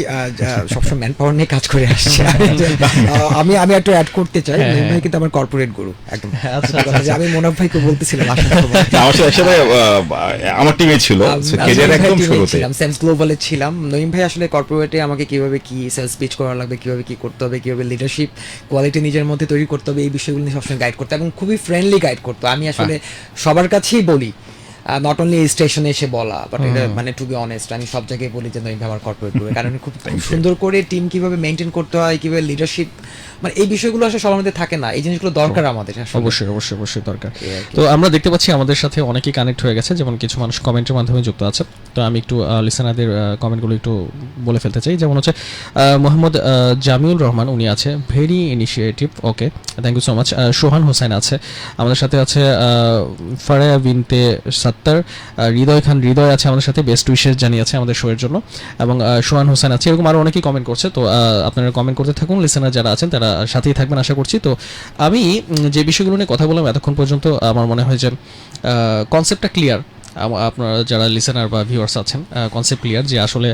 Speaker 4: সবসময় ম্যান পাওয়ার নিয়ে কাজ করে আসছে, আমি একটু অ্যাড করতে চাই, নঈম ভাই কিন্তু আমার কর্পোরেট গুরু একদম। যে আমি মোনাফ ভাইকে বলতেছিলাম আসার সময়,
Speaker 3: আমার সাথে আমার টিমে ছিল, ক্যারিয়ার একদম শুরুতে
Speaker 4: সেমস গ্লোবালে ছিলাম। নঈম ভাই আসলে কর্পোরেটে আমাকে কিভাবে কি সেলস পিচ করা লাগবে, কিভাবে কি করতে হবে, কিভাবে লিডারশিপ কোয়ালিটি নিজের মধ্যে তৈরি করতে হবে, এই বিষয়গুলো নিয়ে সবসময় গাইড করতো এবং খুবই ফ্রেন্ডলি গাইড করতো। আমি আসলে সবার কাছেই বলি, নট অনলি স্টেশনে এসে বলা, বাট এটা মানে টু বি অনেস্ট আমি সব জায়গায় বলি যে নইম আমার কর্পোরেট গ্রুপে, কারণ খুব সুন্দর করে টিম কিভাবে মেনটেন করতে হয়, কিভাবে লিডারশিপ, মানে এই বিষয়গুলো আসলে সবার মধ্যে থাকে না, এই জিনিসগুলো দরকার আমাদের আসলে।
Speaker 2: অবশ্যই অবশ্যই অবশ্যই দরকার। তো আমরা দেখতে পাচ্ছি আমাদের সাথে অনেকেই কানেক্ট হয়ে গেছে, যেমন কিছু মানুষ কমেন্টের মাধ্যমে যুক্ত আছে। তো আমি একটু লিসেনারদের কমেন্টগুলো একটু বলে ফেলতে চাই। যেমন হচ্ছে মোহাম্মদ জামিউল রহমান, উনি আছে very initiative, okay, thank you so much. Sohan Hossain আছে আমাদের সাথে, আছে ফারেয়া বিনতে সত্তর, হৃদয় খান হৃদয় আছে আমাদের সাথে, বেস্ট উইশেস জানিয়েছে আমাদের শোয়ের জন্য, এবং সোহান হোসেন আছে, এরকম আরও অনেকেই কমেন্ট করছে। তো আপনারা কমেন্ট করতে থাকুন, লিসেনার যারা আছেন তারা সাথেই থাকবেন আশা করছি। তো আমি যে বিষয়গুলো নিয়ে কথা বললাম এতক্ষণ পর্যন্ত, আমার মনে হয় যে কনসেপ্টটা ক্লিয়ার, আপনারা যারা লিসেনার বা ভিউয়ার্স আছেন কনসেপ্ট ক্লিয়ার যে আসলে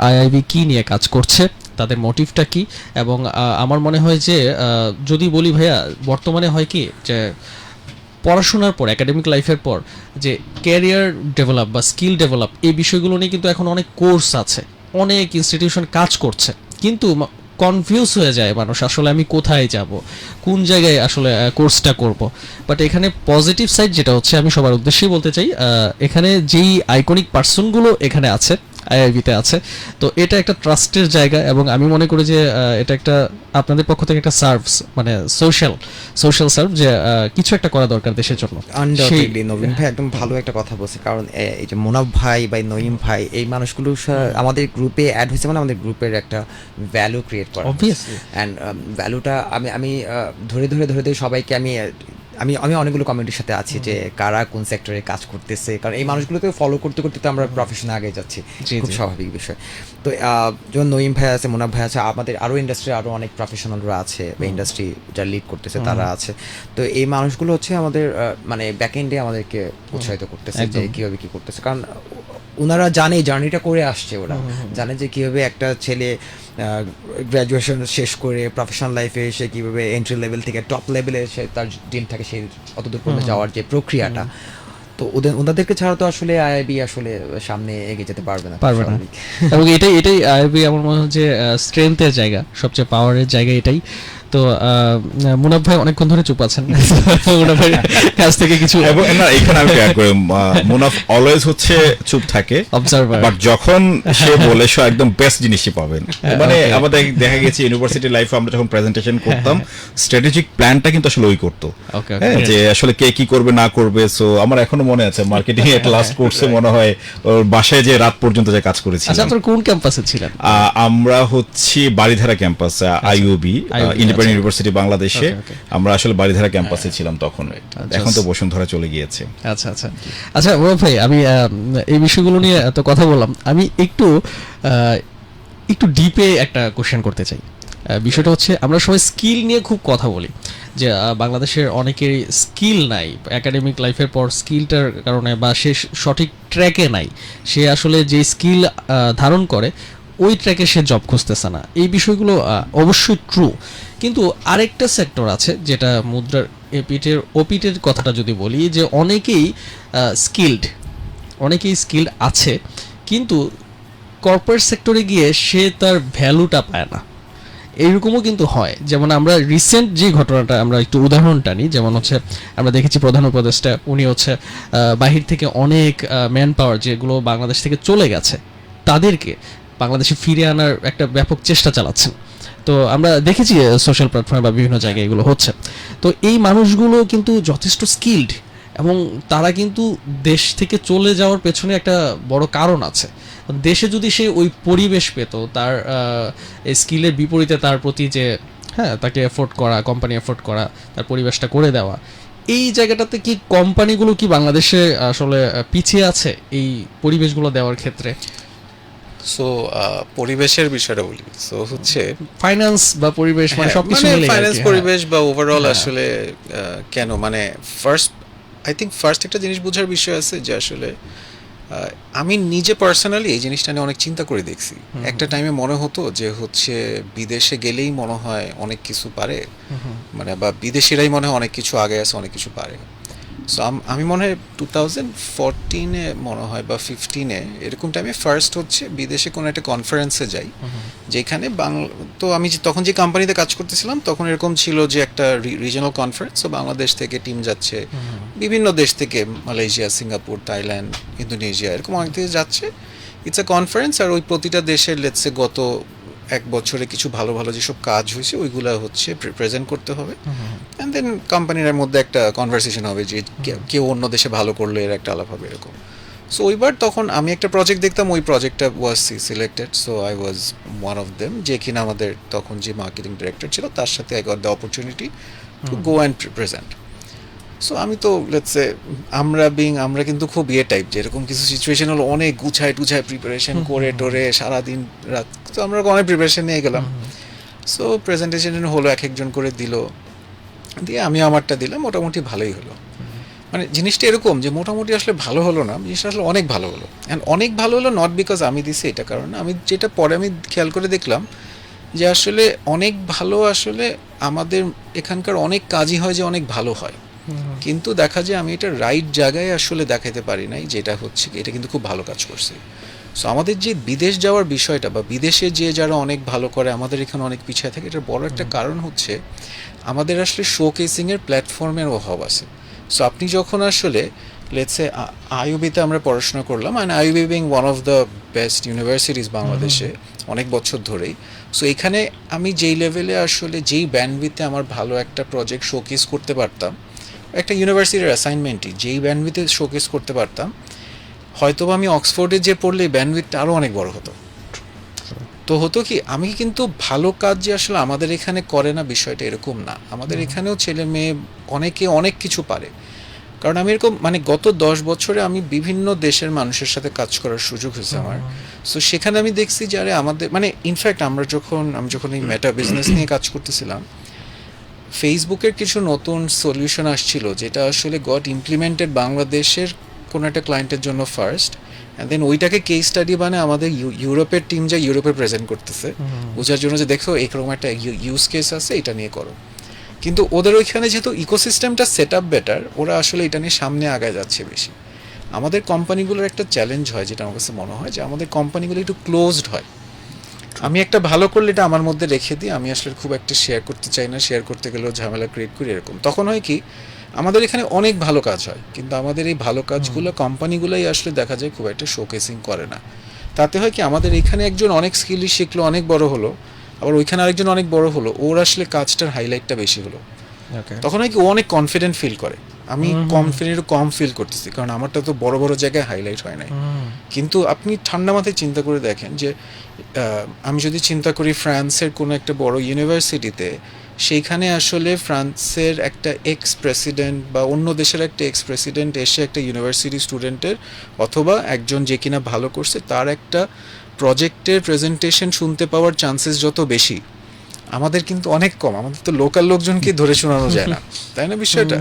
Speaker 2: আইআইবি কী নিয়ে কাজ করছে, তাদের মোটিভটা কী। এবং আমার মনে হয় যে যদি বলি ভাইয়া, বর্তমানে হয় কি যে পড়াশোনার পর, একাডেমিক লাইফের পর যে ক্যারিয়ার ডেভেলপ বা স্কিল ডেভেলপ, এই বিষয়গুলো নিয়ে কিন্তু এখন অনেক কোর্স আছে, অনেক ইনস্টিটিউশন কাজ করছে, কিন্তু কনফিউজ হয়ে যায় মানুষ, আসলে আমি কোথায় যাব, কোন জায়গায় আসলে কোর্সটা করব। বাট এখানে পজিটিভ সাইড যেটা হচ্ছে, আমি সবার উদ্দেশ্যেই বলতে চাই, এখানে যেই আইকনিক পার্সনগুলো এখানে আছে, আইআইবিতে আছে, তো এটা একটা ট্রাস্টের জায়গা, এবং আমি মনে করি যে এটা একটা আপনাদের পক্ষ থেকে একটা সার্ভস, মানে সোশ্যাল সার্ভ, যে কিছু একটা করা দরকার দেশের জন্য।
Speaker 4: আনডাউটেডলি নবীন ভাই একদম ভালো একটা কথা বলছে, কারণ এই যে মুনাফ ভাই বা নঈম ভাই, এই মানুষগুলো আমাদের গ্রুপে অ্যাড হয়েছে, মানে আমাদের গ্রুপের একটা ভ্যালু ক্রিয়েট করা,
Speaker 2: Obviously.
Speaker 4: অ্যান্ড ভ্যালুটা আমি ধরে সবাইকে আমি অনেকগুলো কমিউনিটির সাথে আছি যে কারা কোন সেক্টরে কাজ করতেছে, কারণ এই মানুষগুলোকে ফলো করতে করতে তো আমরা প্রফেশনে আগে যাচ্ছি,
Speaker 2: জি,
Speaker 4: খুব
Speaker 2: জি।
Speaker 4: স্বাভাবিক বিষয়। তো যেমন নঈম ভাই আছে, মুনাফ ভাই আছে, আমাদের আরও ইন্ডাস্ট্রি আরও অনেক প্রফেশনালরা আছে, বা ইন্ডাস্ট্রি যারা লিড করতেছে তারা আছে। তো এই মানুষগুলো হচ্ছে আমাদের মানে ব্যাক এন্ডে আমাদেরকে উৎসাহিত করতেছে যে
Speaker 2: একদম।
Speaker 4: কীভাবে কী করতেছে, কারণ ওনারা জানে, জার্নিটা করে আসছে, ওরা জানে যে কীভাবে একটা ছেলে গ্র্যাজুয়েশন শেষ করে প্রফেশনাল লাইফে এসে কীভাবে এন্ট্রি লেভেল থেকে টপ লেভেলে সে তার ড্রিম থাকে সেই অতদূর পর্যন্ত যাওয়ার যে প্রক্রিয়াটা, তো ওনাদেরকে ছাড়া তো আসলে আইআইবি আসলে সামনে এগিয়ে যেতে পারবে না। স্বাভাবিক।
Speaker 2: এবং এটাই আইআইবি আমার মনে হয় যে স্ট্রেংথের জায়গা, সবচেয়ে পাওয়ারের জায়গা এটাই। তো মুনাফ ভাই অনেকক্ষণ ধরে চুপ আছেন, মুনাফ ভাইয়ের কাছ থেকে কিছু
Speaker 3: এবং না, এখানে আমি ক্লিয়ার করি, মুনাফ অলওয়েজ হচ্ছে চুপ থাকে,
Speaker 2: অবজারভার।
Speaker 3: বাট যখন সে বলে সে একদম বেস্ট জিনিসই পাবেন। মানে আমাদের দেখা গেছে ইউনিভার্সিটি লাইফে আমরা যখন প্রেজেন্টেশন করতাম, স্ট্র্যাটেজিক প্ল্যানটা কিন্তু আসলে ওই করতো,
Speaker 2: Okay,
Speaker 3: হ্যাঁ, যে আসলে কে কি করবে না করবে। সো আমার এখনো মনে আছে মার্কেটিং এর ক্লাস কোর্সে মনে হয় ওর বাসায় যে রাত পর্যন্ত যে কাজ করেছি।
Speaker 2: আচ্ছা, আপনারা কোন ক্যাম্পাসে ছিলেন?
Speaker 3: আমরা হচ্ছি Baridhara campus, IUB, independent university বাংলাদেশে।
Speaker 2: Okay, okay.
Speaker 3: আমরা আসলে বাড়িধারা ক্যাম্পাসে ছিলাম তখন, এখন তো বসুন্ধরা চলে গিয়েছে।
Speaker 2: আচ্ছা আচ্ছা আচ্ছা, মুনাফ ভাই, আমি এই বিষয়গুলো নিয়ে এত কথা বললাম, আমি একটু ডিপে একটা কোশ্চেন করতে চাই। বিষয়টা হচ্ছে, আমরা সবাই স্কিল নিয়ে খুব কথা বলি, যে বাংলাদেশের অনেকেরই স্কিল নাই, একাডেমিক লাইফের পর স্কিলটার কারণে, বা সে সঠিক ট্র্যাকে নাই, সে আসলে যে স্কিল ধারণ করে ওই ট্র্যাকে সে জব খুঁজতেছে না। এই বিষয়গুলো অবশ্যই ট্রু, কিন্তু আরেকটা সেক্টর আছে যেটা মুদ্রার ওপিটের কথাটা যদি বলি, যে অনেকেই স্কিল্ড আছে, কিন্তু কর্পোরেট সেক্টরে গিয়ে সে তার ভ্যালুটা পায় না। এইরকমও কিন্তু হয়। যেমন আমরা রিসেন্ট যে ঘটনাটা, আমরা একটু উদাহরণটা নিই, যেমন হচ্ছে আমরা দেখেছি প্রধান উপদেষ্টা, উনি হচ্ছে বাহির থেকে অনেক ম্যান পাওয়ার যেগুলো বাংলাদেশ থেকে চলে গেছে, তাদেরকে বাংলাদেশে ফিরে আনার একটা ব্যাপক চেষ্টা চালাচ্ছেন। তো আমরা দেখেছি সোশ্যাল প্ল্যাটফর্মে বা বিভিন্ন জায়গায় এগুলো হচ্ছে। তো এই মানুষগুলো কিন্তু যথেষ্ট স্কিলড, এবং তারা কিন্তু দেশ থেকে চলে যাওয়ার পেছনে একটা বড় কারণ আছে। দেশে যদি সে ওই পরিবেশ পেত, তার স্কিলের বিপরীতে তার প্রতি যে, হ্যাঁ, তাকে কোম্পানি এফোর্ড করা, তার পরিবেশটা করে দেওয়া, এই জায়গাটাতে কি কোম্পানিগুলো কি বাংলাদেশে আসলে পিছিয়ে আছে এই পরিবেশগুলো দেওয়ার ক্ষেত্রে?
Speaker 1: সো পরিবেশের বিষয়টা বলি, সো হচ্ছে
Speaker 2: ফাইন্যান্স বা পরিবেশ, মানে সবকিছু মিলে
Speaker 1: ফাইন্যান্স, পরিবেশ বা ওভারঅল আসলে কেন, মানে ফার্স্ট একটা জিনিস বোঝার বিষয় আছে যে আসলে আমি নিজে পার্সোনালি এই জিনিসটা নিয়ে অনেক চিন্তা করে দেখছি। একটা টাইমে মনে হতো যে হচ্ছে বিদেশে গেলেই মনে হয় অনেক কিছু পারে, মানে বা বিদেশিরাই মনে হয় অনেক কিছু আগে আছে, অনেক কিছু পারে। সো আমি মনে হয় 2014-এ মনে হয় বা 15-এ এরকম টাইমে ফার্স্ট হচ্ছে বিদেশে কোনো একটা কনফারেন্সে যাই, যেখানে তো আমি তখন যে কোম্পানিতে কাজ করতেছিলাম তখন এরকম ছিল যে একটা রিজনাল কনফারেন্স, তো বাংলাদেশ থেকে টিম যাচ্ছে, বিভিন্ন দেশ থেকে, মালয়েশিয়া, সিঙ্গাপুর, থাইল্যান্ড, ইন্দোনেশিয়া, এরকম অনেক দেশে যাচ্ছে। ইটস এ কনফারেন্স, আর ওই প্রতিটা দেশের লেটসে গত এক বছরে কিছু ভালো ভালো যেসব কাজ হয়েছে ওইগুলো হচ্ছে প্রেজেন্ট করতে হবে, অ্যান্ড দেন কোম্পানির মধ্যে একটা কনভারসেশন হবে যে কেউ অন্য দেশে ভালো করলে এর একটা আলাপ হবে, এরকম। সো ওইবার তখন আমি একটা প্রজেক্ট দেখতাম, ওই প্রজেক্টটা ওয়াজ selected, so I was one of them, যে কিনা আমাদের তখন যে মার্কেটিং ডিরেক্টর ছিল তার সাথে I got the opportunity to go and present. So আমি তো লেটসে আমরা কিন্তু খুব টাইপ, যেরকম কিছু সিচুয়েশন হলো অনেক গুছায় প্রিপারেশন করে টোরে সারাদিন রাত, তো আমরা অনেক প্রিপারেশন নিয়ে গেলাম। সো প্রেজেন্টেশন হলো, এক একজন করে দিল, দিয়ে আমি আমারটা দিলাম, মোটামুটি ভালোই হলো। মানে জিনিসটা এরকম যে মোটামুটি আসলে ভালো হলো না, জিনিসটা আসলে অনেক ভালো হলো। অ্যান্ড অনেক ভালো হলো নট বিকজ আমি দিছি এটা কারণ, আমি যেটা পরে আমি খেয়াল করে দেখলাম যে আসলে অনেক ভালো, আসলে আমাদের এখানকার অনেক কাজই হয় যে অনেক ভালো হয়, কিন্তু দেখা যায় আমি এটা রাইট জায়গায় আসলে দেখাতে পারি নাই, যেটা হচ্ছে এটা কিন্তু খুব ভালো কাজ করছে। সো আমাদের যে বিদেশ যাওয়ার বিষয়টা বা বিদেশে যে যারা অনেক ভালো করে আমাদের এখানে অনেক পিছিয়ে থাকে, এটার বড় একটা কারণ হচ্ছে আমাদের আসলে শোকেসিংয়ের প্ল্যাটফর্মের অভাব আছে। সো আপনি যখন আসলে লেটস সে আইইউবিতে আমরা পড়াশোনা করলাম, and IUB being one of the best universities বাংলাদেশে অনেক বছর ধরেই। সো এখানে আমি যেই লেভেলে আসলে যেই ব্যান্ডউইথে আমার ভালো একটা প্রজেক্ট শোকেস করতে পারতাম, একটা ইউনিভার্সিটির অ্যাসাইনমেন্টই যেই ব্যান্ডউইথে শোকেস করতে পারতাম, হয়তো আমি অক্সফোর্ডে যে পড়লে ব্যান্ডউইথটা আরও অনেক বড় হতো। তো হতো কি, আমি কিন্তু ভালো কাজ যে আসলে আমাদের এখানে করে না বিষয়টা এরকম না, আমাদের এখানেও ছেলে মেয়ে অনেকে অনেক কিছু পারে। কারণ আমি এরকম মানে গত 10 বছরে আমি বিভিন্ন দেশের মানুষের সাথে কাজ করার সুযোগ হয়েছে আমার। সো সেখানে আমি দেখছি যারা আমাদের মানে ইনফ্যাক্ট আমি যখন এই মেটা বিজনেস নিয়ে কাজ করতেছিলাম, ফেসবুকের কিছু নতুন সলিউশন আসছিল যেটা আসলে গট ইমপ্লিমেন্টেড বাংলাদেশের কোনো একটা ক্লায়েন্টের জন্য ফার্স্ট, অ্যান্ড দেন ওইটাকে কেস স্টাডি বানায় আমাদের ইউরোপের টিম যা ইউরোপে প্রেজেন্ট করতেছে বোঝার জন্য যে দেখো এরকম একটা ইউজ কেস আছে, এটা নিয়ে করো। কিন্তু ওদের ওইখানে যেহেতু ইকোসিস্টেমটা সেট আপ বেটার, ওরা আসলে এটা নিয়ে সামনে আগায় যাচ্ছে বেশি। আমাদের কোম্পানিগুলোর একটা চ্যালেঞ্জ হয় যেটা আমার কাছে মনে হয় যে আমাদের কোম্পানিগুলো একটু ক্লোজড হয়। আমি একটা ভালো করলে এটা আমার মধ্যে রেখে দিই, আমি আসলে খুব একটা শেয়ার করতে চাই না, শেয়ার করতে গেলেও ঝামেলা ক্রিয়েট করি এরকম। তখন হয় কি, আমাদের এখানে অনেক ভালো কাজ হয় কিন্তু আমাদের এই ভালো কাজগুলো কোম্পানিগুলোই আসলে দেখা যায় খুব একটা শোকেসিং করে না। তাতে হয় কি, আমাদের এখানে একজন অনেক স্কিলই শিখলো, অনেক বড় হলো, আবার ওইখানে আরেকজন অনেক বড় হলো, ওর আসলে কাজটার হাইলাইটটা বেশি হলো। তখন হয় কি, ও অনেক কনফিডেন্ট ফিল করে, আমি কম ফিল করতেছি কারণ আমারটা তো বড় বড় জায়গায় হাইলাইট হয় নাই। কিন্তু আপনি ঠান্ডা মাথায় চিন্তা করে দেখেন যে আমি যদি চিন্তা করি ফ্রান্সের কোনো একটা বড় ইউনিভার্সিটিতে, সেইখানে আসলে ফ্রান্সের একটা এক্স প্রেসিডেন্ট বা অন্য দেশের একটা এক্স প্রেসিডেন্ট এসে একটা ইউনিভার্সিটি স্টুডেন্টের অথবা একজন যে কিনা ভালো করছে তার একটা প্রজেক্টের প্রেজেন্টেশন শুনতে পাওয়ার চান্সেস যত বেশি, আমাদের কিন্তু অনেক কম। আমাদের তো লোকাল লোকজনকে ধরে শোনানো যায় না, তাই না বিষয়টা?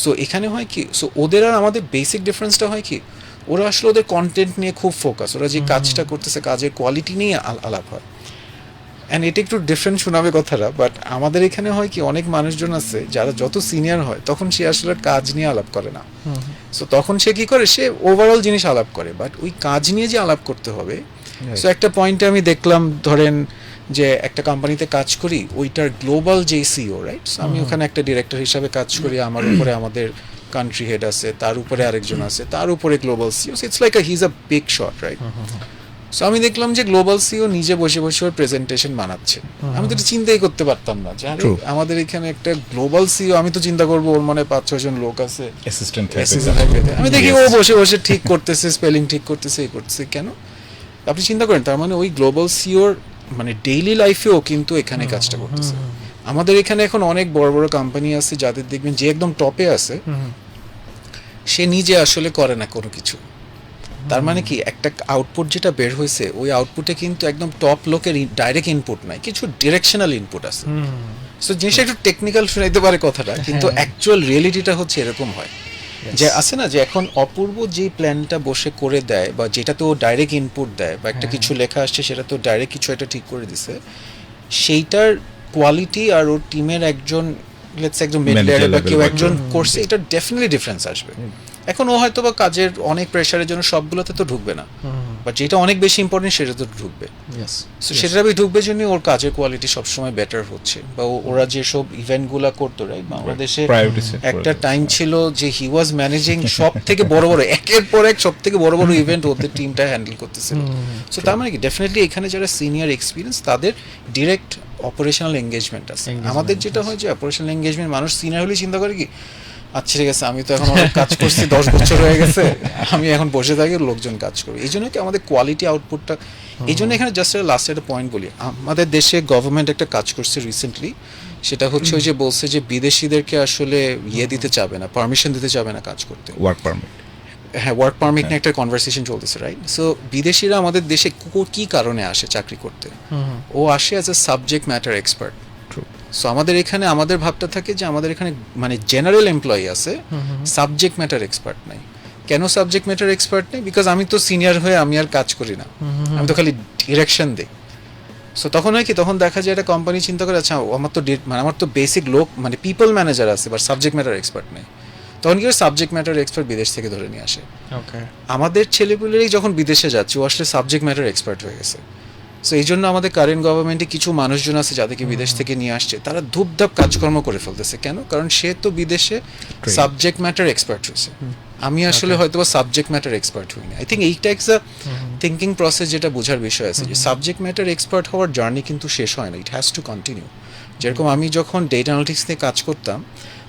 Speaker 1: সো এখানে হয় কি, সো ওদের আর আমাদের বেসিক ডিফারেন্সটা হয় কি, ওরা আসলে ওদের কন্টেন্ট নিয়ে খুব ফোকাস, ওরা যে কাজটা করতেছে কাজের কোয়ালিটি নিয়ে আলাপ হয়। অ্যান্ড এটা একটু ডিফারেন্ট শোনাবে কথাটা, বাট আমাদের এখানে হয় কি, অনেক মানুষজন আছে যারা যত সিনিয়র হয় তখন সে আসলে কাজ নিয়ে আলাপ করে না। সো তখন সে কি করে, সে ওভারঅল জিনিস আলাপ করে, বাট ওই কাজ নিয়ে যে আলাপ করতে হবে। সো একটা পয়েন্টে আমি দেখলাম, ধরেন যে একটা কোম্পানিতে কাজ করি, ওইটার গ্লোবাল যে সিও, রাইট, আমি ওখানে একটা ডিরেক্টর হিসাবে কাজ করি, আমার উপরে আমাদের কান্ট্রি হেড আছে, তার উপরে আরেকজন আছে, তার উপরে global CEO. It's like his a big shot, right? So আমি দেখলাম যে গ্লোবাল সিও নিজে বসে বসে ওর প্রেজেন্টেশন বানাচ্ছে। আমি তো এটা চিন্তাই করতে পারতাম না যে আরে আমাদের এখানে একটা গ্লোবাল সিও, আমি তো চিন্তা করবো ওর মানে 5-6 জন লোক আছে,
Speaker 3: অ্যাসিস্ট্যান্ট
Speaker 1: আমি দেখি ও বসে বসে ঠিক করতেছে, স্পেলিং ঠিক করতেছে, এই করতেছে। কেন? আপনি চিন্তা করেন, তার মানে ওই গ্লোবাল সিওর মানে ডেইলি লাইফেও কিন্তু এখানে কাজটা করতেছে। আমাদের এখানে এখন অনেক বড় বড় কোম্পানি আছে যাদের দেখবেন যে একদম টপে আছে, সে নিজে আসলে করে না কোনো কিছু। তার মানে কি, একটা আউটপুট যেটা বের হয়েছে, ওই আউটপুটে কিন্তু একদম টপ লোকের ডাইরেক্ট ইনপুট নাই, কিছু ডিরেকশনাল ইনপুট আছে। সো জিনিসটা একটু টেকনিক্যাল শোনাইতে পারে কথাটা, কিন্তু অ্যাকচুয়াল রিয়েলিটিটা হচ্ছে এরকম হয় যে আছে না, যে এখন অপূর্ব যে প্ল্যানটা বসে করে দেয় বা যেটা তো ডাইরেক্ট ইনপুট দেয়, বা একটা কিছু লেখা আসছে সেটা তো ডাইরেক্ট কিছু একটা ঠিক করে দিছে, সেইটার কোয়ালিটি আর ওর টিমের একজন লেটস একজন মিড লেয়ারে বা কেউ একজন করছে, এটা ডেফিনেটলি ডিফারেন্স আসবে। এখন ও হয়তো বা কাজের অনেক প্রেশারের জন্য সবগুলোতে তো ঢুকবে না, বাট যেটা অনেক বেশি ইম্পর্টেন্ট সেটা তো ঢুকবে। সো সেটা ঢুকবে জন্য ওর কাজের কোয়ালিটি সবসময় বেটার হচ্ছে। বা ওরা যেসব ইভেন্টগুলো করতো, রাইট, বাংলাদেশে একটা টাইম ছিল যে হি ওয়াজ ম্যানেজিং সব থেকে বড় বড় একের পর এক সব থেকে বড় বড় ইভেন্ট ওদের টিমটা হ্যান্ডেল করতেছিল। সো তার মানে কি, ডেফিনেটলি এখানে যারা সিনিয়র এক্সপিরিয়েন্স তাদের ডিরেক্ট অপারেশনাল এঙ্গেজমেন্ট আছে। আমাদের যেটা হয় যে অপারেশনাল এঙ্গেজমেন্ট, মানুষ সিনিয়র হলে চিন্তা করে কি, আচ্ছা ঠিক আছে, আমি তো এখন অনেক কাজ করছি, 10 বছর হয়ে গেছে, আমি এখন বসে থাকি, লোকজন কাজ করি। এই জন্য কি আমাদের কোয়ালিটি আউটপুটটা, এই জন্য এখানে জাস্ট লাস্ট একটা পয়েন্ট বলি, আমাদের দেশে গভর্নমেন্ট একটা কাজ করছে রিসেন্টলি, সেটা হচ্ছে ওই যে বলছে যে বিদেশিদেরকে আসলে দিতে চাবে না, পারমিশন দিতে চাবে না কাজ করতে,
Speaker 3: ওয়ার্ক পারমিট।
Speaker 1: হ্যাঁ, ওয়ার্ক পারমিট নিয়ে একটা কনভারসেশন চলতেছে, রাইট? সো বিদেশিরা আমাদের দেশে কি কারণে আসে চাকরি করতে? ও আসে as a subject matter expert. So আমাদের এখানে আমাদের ভাবটা থাকে যে আমাদের এখানে মানে জেনারেল এমপ্লয়ি আছে, সাবজেক্ট ম্যাটার এক্সপার্ট নাই। কেন সাবজেক্ট ম্যাটার এক্সপার্ট নেই? বিকজ আমি তো সিনিয়র হয়ে আমি আর কাজ করি না, আমি তো খালি ডিরেকশন দিই। সো তখন হয় কি, তখন দেখা যায় একটা কোম্পানি চিন্তা করে, আচ্ছা আমার তো বেসিক লোক মানে পিপল ম্যানেজার আছে, বাট সাবজেক্ট ম্যাটার এক্সপার্ট নেই। তখন কি সাবজেক্ট ম্যাটার এক্সপার্ট বিদেশ থেকে ধরে নিয়ে আসে।
Speaker 2: ওকে
Speaker 1: আমাদের ছেলেপুলেরাই যখন বিদেশে যাচ্ছে ও আসলে সাবজেক্ট ম্যাটার এক্সপার্ট হয়ে গেছে। সো এই জন্য আমাদের কারেন্ট গভর্নমেন্টে কিছু মানুষজন আছে যাদেরকে বিদেশ থেকে নিয়ে আসছে, তারা ধূপধাপ কাজকর্ম করে ফেলতেছে। কেন? কারণ সে তো বিদেশে সাবজেক্ট ম্যাটার এক্সপার্ট হয়েছে, আমি আসলে হয়তো বা সাবজেক্ট ম্যাটার এক্সপার্ট হই না। আই থিঙ্ক এইটা একটা থিঙ্কিং প্রসেস যেটা বোঝার বিষয় আছে, যে সাবজেক্ট ম্যাটার এক্সপার্ট হওয়ার জার্নি কিন্তু শেষ হয় না, ইট হ্যাজ টু কন্টিনিউ। যেরকম আমি যখন ডেটা অ্যানালিটিক্স নিয়ে কাজ করতাম,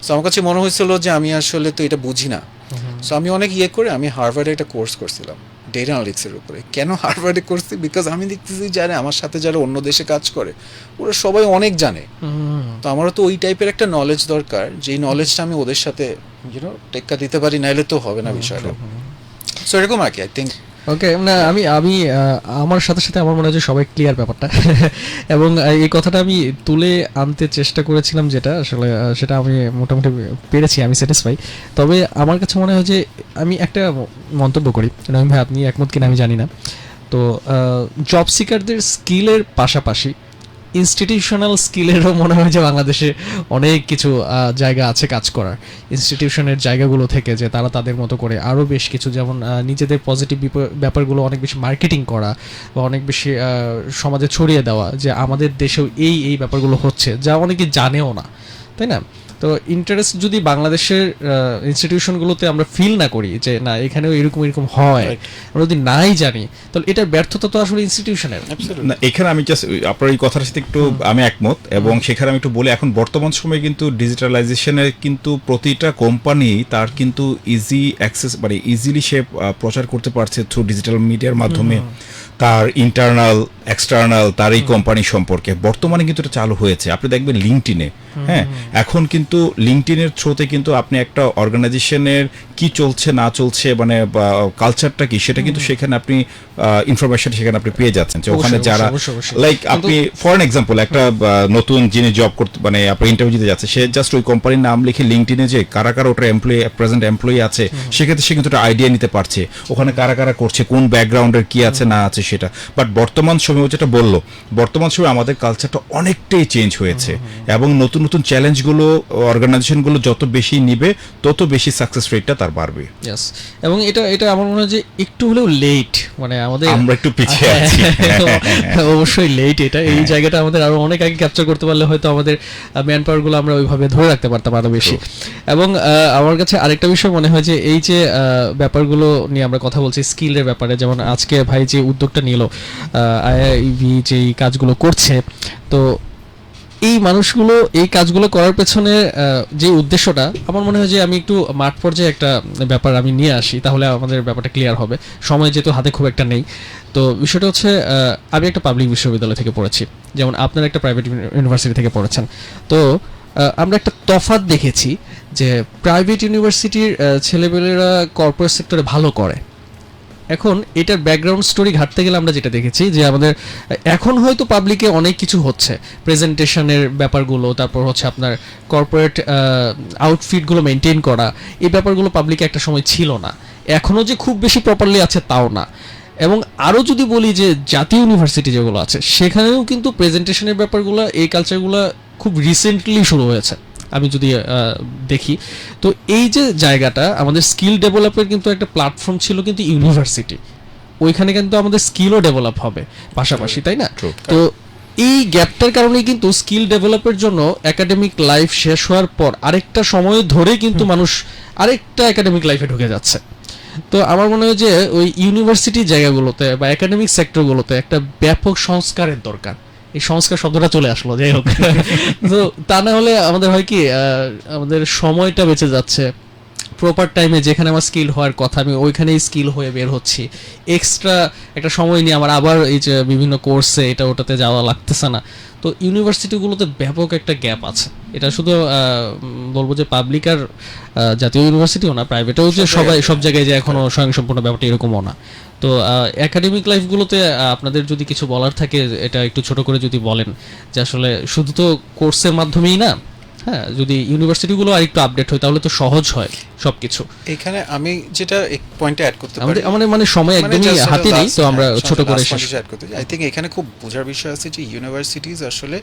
Speaker 1: সো আমার কাছে মনে হয়েছিল যে আমি আসলে তো এটা বুঝি না। সো আমি অনেক করে আমি হার্ভার্ডে একটা কোর্স করছিলাম ডেটা অ্যানালিটিক্সের উপরে। কেন হার্ভার্ডে করছি? বিকজ আমি দেখতেছি যারা আমার সাথে যারা অন্য দেশে কাজ করে ওরা সবাই অনেক জানে, তো আমারও তো ওই টাইপের একটা নলেজ দরকার, যেই নলেজটা আমি ওদের সাথে টেক্কা দিতে পারি, নাইলে তো হবে না বিষয়টা। সো এরকম আর কি আই থিঙ্ক।
Speaker 2: ওকে, না আমি আমি আমার সাথে সাথে আমার মনে হয় যে সবাই ক্লিয়ার ব্যাপারটা এবং এই কথাটা আমি তুলে আনতে চেষ্টা করেছিলাম, যেটা আসলে সেটা আমি মোটামুটি পেরেছি, আমি স্যাটিসফাই। তবে আমার কাছে মনে হয় যে আমি একটা মন্তব্য করি, রহিম ভাই আপনি একমত কিনা আমি জানি না। তো জব সিকারদের স্কিলের পাশাপাশি ইনস্টিটিউশনাল স্কিলেরও মনে হয় যে বাংলাদেশে অনেক কিছু জায়গা আছে কাজ করার, ইনস্টিটিউশনের জায়গাগুলো থেকে যে তারা তাদের মতো করে আরও বেশ কিছু, যেমন নিজেদের পজিটিভ ব্যাপারগুলো অনেক বেশি মার্কেটিং করা বা অনেক বেশি সমাজে ছড়িয়ে দেওয়া, যে আমাদের দেশেও এই এই ব্যাপারগুলো হচ্ছে, যা অনেকে জানেও না, তাই না? তো ইন্টারেস্ট যদি বাংলাদেশের ইনস্টিটিউশনগুলোতে আমরা ফিল না করি যে না এখানেও এরকম এরকম হয়, আমরা যদি নাই জানি, তাহলে এটার ব্যর্থতা তো আসলে ইনস্টিটিউশনের।
Speaker 3: না, এখানে আমি জাস্ট আপনার এই কথার সাথে একটু আমি একমত, এবং সেখানে আমি একটু বলি, এখন বর্তমান সময়ে কিন্তু ডিজিটালাইজেশনের কিন্তু প্রতিটা কোম্পানি তার কিন্তু ইজি অ্যাক্সেস, মানে ইজিলি সে প্রচার করতে পারছে থ্রু ডিজিটাল মিডিয়ার মাধ্যমে তার ইন্টারনাল এক্সটার্নাল তার এই কোম্পানি সম্পর্কে। বর্তমানে কিন্তু এটা চালু হয়েছে, আপনি দেখবেন লিঙ্কডইনে, হ্যাঁ এখন কিন্তু লিঙ্কডইনের থ্রুতে কিন্তু আপনি একটা অর্গানাইজেশনের কি চলছে না চলছে, মানে কালচারটা কি, সেটা কিন্তু সেখানে আপনি ইনফরমেশন সেখানে আপনি পেয়ে যাচ্ছেন। যে ওখানে যারা লাইক আপনি ফর এন এক্সাম্পল একটা নতুন যিনি জব করতে, মানে আপনি ইন্টারভিউ দিতে যাচ্ছে, সে জাস্ট ওই কোম্পানির নাম লিখে লিঙ্কডইনে যে কারা কারা ওটার এমপ্লয়ি, প্রেজেন্ট এমপ্লয়ি আছে, সেক্ষেত্রে সে কিন্তু একটা আইডিয়া নিতে পারছে ওখানে কারা কারা করছে, কোন ব্যাকগ্রাউন্ডের কি আছে না আছে সেটা। বাট বর্তমান সময় যেটা বললো, বর্তমান সময় আমাদের কালচারটা অনেকটাই চেঞ্জ হয়েছে, এবং নতুন নতুন চ্যালেঞ্জগুলো অর্গানাইজেশনগুলো যত বেশি নিবে তত বেশি সাকসেস রেটটা তার বাড়বে।
Speaker 2: ইয়েস, এবং এটা এটা আমার মনে হয় যে একটু হলেও লেট, মানে আমাদের
Speaker 3: আমরা একটু পিছিয়ে আছি,
Speaker 2: অবশ্যই লেট। এটা এই জায়গাটা আমাদের আরো অনেক আগে ক্যাপচার করতে পারলে হয়তো আমাদের ম্যান পাওয়ার গুলো আমরা ওইভাবে ধরে রাখতে পারতাম আরো বেশি। এবং আমার কাছে আরেকটা বিষয় মনে হয় যে এই যে ব্যাপারগুলো নিয়ে আমরা কথা বলছি স্কিলের ব্যাপারে, যেমন আজকে ভাই যে উদ্যোগটা নিল আইআইবি যে কাজগুলো করছে, তো এই মানুষগুলো এই কাজগুলো করার পেছনে যে উদ্দেশ্যটা, আমার মনে হয় যে আমি একটু মাঠ পর্যায়ে একটা ব্যাপার আমি নিয়ে আসি, তাহলে আমাদের ব্যাপারটা ক্লিয়ার হবে। সময় যেহেতু হাতে খুব একটা নেই, তো বিষয়টা হচ্ছে আমি একটা পাবলিক বিশ্ববিদ্যালয় থেকে পড়েছি, যেমন আপনারা একটা প্রাইভেট ইউনিভার্সিটি থেকে পড়েছেন। তো আমরা একটা তফাৎ দেখেছি যে প্রাইভেট ইউনিভার্সিটির ছেলেমেয়েরা কর্পোরেট সেক্টরে ভালো করে। এখন এটার ব্যাকগ্রাউন্ড স্টোরি ঘাটতে গেলে আমরা যেটা দেখেছি যে আমাদের এখন হয়তো পাবলিকে অনেক কিছু হচ্ছে, প্রেজেন্টেশনের ব্যাপারগুলো, তারপর হচ্ছে আপনার কর্পোরেট আউটফিটগুলো মেনটেন করা, এই ব্যাপারগুলো পাবলিকে একটা সময় ছিল না, এখনও যে খুব বেশি প্রপারলি আছে তাও না। এবং আরও যদি বলি যে জাতীয় ইউনিভার্সিটি যেগুলো আছে সেখানেও কিন্তু প্রেজেন্টেশনের ব্যাপারগুলো, এই কালচারগুলো খুব রিসেন্টলি শুরু হয়েছে আমি যদি দেখি। তো এই যে জায়গাটা আমাদের স্কিল ডেভেলপের কিন্তু একটা প্ল্যাটফর্ম ছিল, কিন্তু ইউনিভার্সিটি ওইখানে কিন্তু আমাদের স্কিলও ডেভেলপ হবে পাশাপাশি, তাই না? তো এই গ্যাপটার কারণেই কিন্তু স্কিল ডেভেলপের জন্য একাডেমিক লাইফ শেষ হওয়ার পর আরেকটা সময় ধরে কিন্তু মানুষ আরেকটা একাডেমিক লাইফে ঢুকে যাচ্ছে। তো আমার মনে হয় যে ওই ইউনিভার্সিটি জায়গাগুলোতে বা একাডেমিক সেক্টরগুলোতে একটা ব্যাপক সংস্কারের দরকার। এই সংস্কার শব্দটা চলে আসলো, যাই হোক। তো তা না হলে আমাদের হয় কি, আমাদের সময়টা বেঁচে যাচ্ছে, প্রপার টাইমে যেখানে আমার স্কিল হওয়ার কথা আমি ওইখানেই স্কিল হয়ে বের হচ্ছি, এক্সট্রা একটা সময় নিয়ে আমার আবার এই যে বিভিন্ন কোর্সে এটা ওটাতে যাওয়া লাগতেছে না। তো ইউনিভার্সিটিগুলোতে ব্যাপক একটা গ্যাপ আছে। এটা শুধু বলবো যে পাবলিক আর জাতীয় ইউনিভার্সিটিও না, প্রাইভেটেও যে সবাই সব জায়গায় যে এখনো স্বয়ংসম্পূর্ণ ব্যাপারটা এরকমও না। তো একাডেমিক লাইফগুলোতে আপনাদের যদি কিছু বলার থাকে এটা একটু ছোট করে যদি বলেন, যে আসলে শুধু তো কোর্সের মাধ্যমেই না, হ্যাঁ যদি ইউনিভার্সিটিগুলো আরেকটু আপডেট হয় তাহলে তো সহজ হয় সবকিছু।
Speaker 1: এখানে আমি যেটা এক পয়েন্টে অ্যাড করতে পারি,
Speaker 2: আমাদের মানে সময় একদমই হাতে নেই, তো আমরা ছোট করে
Speaker 1: অ্যাড করতে চাই। আই থিঙ্ক এখানে খুব বোঝার বিষয় আছে যে ইউনিভার্সিটিজ আসলে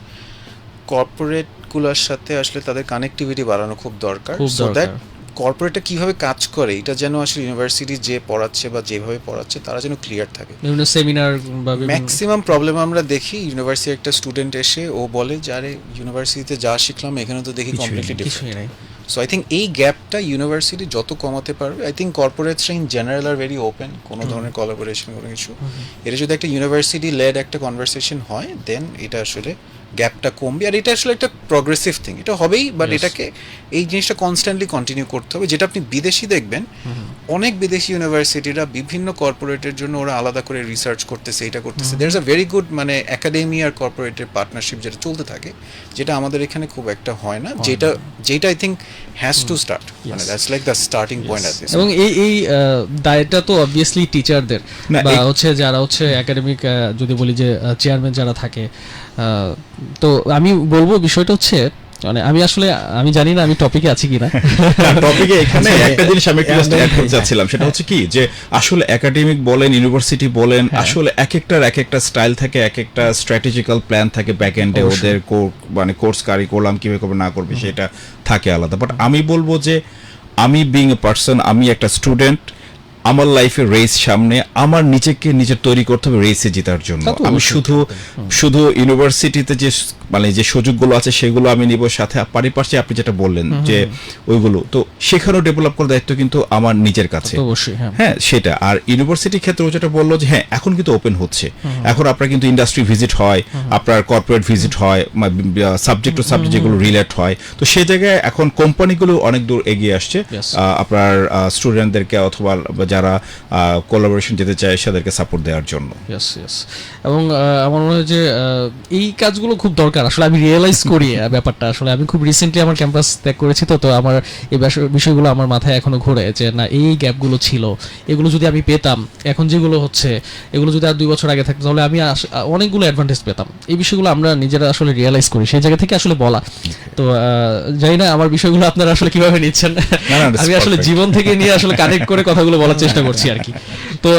Speaker 1: কর্পোরেট গুলোর সাথে আসলে তাদের কানেক্টিভিটি বাড়ানো খুব দরকার, সো দ্যাট কর্পোরেটটা কিভাবে কাজ করে এটা যেন আসলে ইউনিভার্সিটি যে পড়াচ্ছে বা যেভাবে পড়াচ্ছে তারা যেন ক্লিয়ার থাকে।
Speaker 2: বিভিন্ন সেমিনার বা
Speaker 1: ম্যাক্সিমাম প্রবলেম আমরা দেখি ইউনিভার্সিটি একটা স্টুডেন্ট এসে ও বলে যে আরে ইউনিভার্সিটিতে যা শিখলাম এখানে তো দেখি কমপ্লিটলি ডিফারেন্ট।
Speaker 2: কিছুই নাই।
Speaker 1: সো আই থিঙ্ক এই গ্যাপটা ইউনিভার্সিটি যত কমাতে পারবে, আই থিঙ্ক কর্পোরেটসরা in general are very open কোনো ধরনের কোলাবোরেশন কোনো কিছু, এটা যদি একটা ইউনিভার্সিটি লেড একটা কনভারসেশন হয় দেন এটা আসলে গ্যাপটা কমবে। আর এটা আসলে একটা প্রগ্রেসিভ থিং, এটা হবেই, বাট এটাকে এই জিনিসটা কনস্ট্যান্টলি কন্টিনিউ করতে হবে। যেটা আপনি বিদেশি দেখবেন অনেক বিদেশি ইউনিভার্সিটিরা বিভিন্ন কর্পোরেটের জন্য ওরা আলাদা করে রিসার্চ করতেছে, এটা করতেছে। There is a very good মানে একাডেমি আর কর্পোরেটের পার্টনারশিপ যেটা চলতে থাকে, যেটা আমাদের এখানে খুব একটা হয় না, যেটা I think has to start, মানে that's like the starting point at this.
Speaker 2: এবং এই দায়টা তো অবভিয়াসলি টিচারদের
Speaker 3: না,
Speaker 2: বা হচ্ছে যারা হচ্ছে একাডেমিক যদি বলি যে চেয়ারম্যান যারা থাকে। তো আমি বলবো বিষয়টা হচ্ছে মানে আমি জানি না আমি টপিকে আছি কিনা।
Speaker 3: টপিকে এখানে একটা জিনিস আমি একটু জাস্ট অ্যাড করতে চাচ্ছিলাম, সেটা হচ্ছে কি যে আসলে একাডেমিক বলেন ইউনিভার্সিটি বলেন আসলে এক একটা স্টাইল থাকে, এক একটা স্ট্র্যাটেজিক্যাল প্ল্যান থাকে ব্যাক এন্ডে, ওদের মানে কোর্স কারিকুলাম কিভাবে করবে না করবে সেটা থাকে আলাদা। বাট আমি বলবো যে আমি বিং এ পার্সন, আমি একটা স্টুডেন্ট, আমার লাইফে রেস সামনে, আমার নিজে তৈরি করতে হবে রেসে জেতার জন্য। আমি শুধু ইউনিভার্সিটিতে যে মানে যে সুযোগগুলো আছে সেগুলো আমি নিব, সাথে পারিপার্শ্বিক আপনি যেটা বললেন যে ওইগুলো তো সেখানেও ডেভেলপ করার দায়িত্ব কিন্তু আমার নিজের কাছে।
Speaker 2: অবশ্যই
Speaker 3: হ্যাঁ সেটা। আর ইউনিভার্সিটির ক্ষেত্রে যেটা বললো যে হ্যাঁ এখন কিন্তু ওপেন হচ্ছে, এখন আপনার কিন্তু ইন্ডাস্ট্রি ভিজিট হয়, আপনার কর্পোরেট ভিজিট হয়, সাবজেক্ট টু সাবজেক্ট যেগুলো রিলেট হয়, তো সেই জায়গায় এখন কোম্পানিগুলো অনেক দূর এগিয়ে আসছে আপনার স্টুডেন্টদেরকে অথবা যারা কোলাবোরেশন যেতে চায় তাদেরকে সাপোর্ট দেওয়ার জন্য।
Speaker 2: এবং আমার মনে হয় যে এই কাজগুলো খুব দরকার। আসলে আমি রিয়েলাইজ করি ব্যাপারটা, আসলে আমি খুব রিসেন্টলি আমার ক্যাম্পাস ত্যাগ করেছি, তো আমার এই বিষয়গুলো আমার মাথায় এখনো ঘোরে যে না এই গ্যাপগুলো ছিল, এগুলো যদি আমি পেতাম, এখন যেগুলো হচ্ছে এগুলো যদি আর 2 বছর আগে থাকতো তাহলে আমি অনেকগুলো অ্যাডভান্টেজ পেতাম। এই বিষয়গুলো আমরা নিজেরা আসলে রিয়েলাইজ করি, সেই জায়গা থেকে আসলে বলা। তো জানি না আমার বিষয়গুলো আপনারা আসলে কিভাবে নিচ্ছেন, আমি আসলে জীবন থেকে নিয়ে আসলে কানেক্ট করে কথাগুলো বলার চেষ্টা করছি আর কি। তো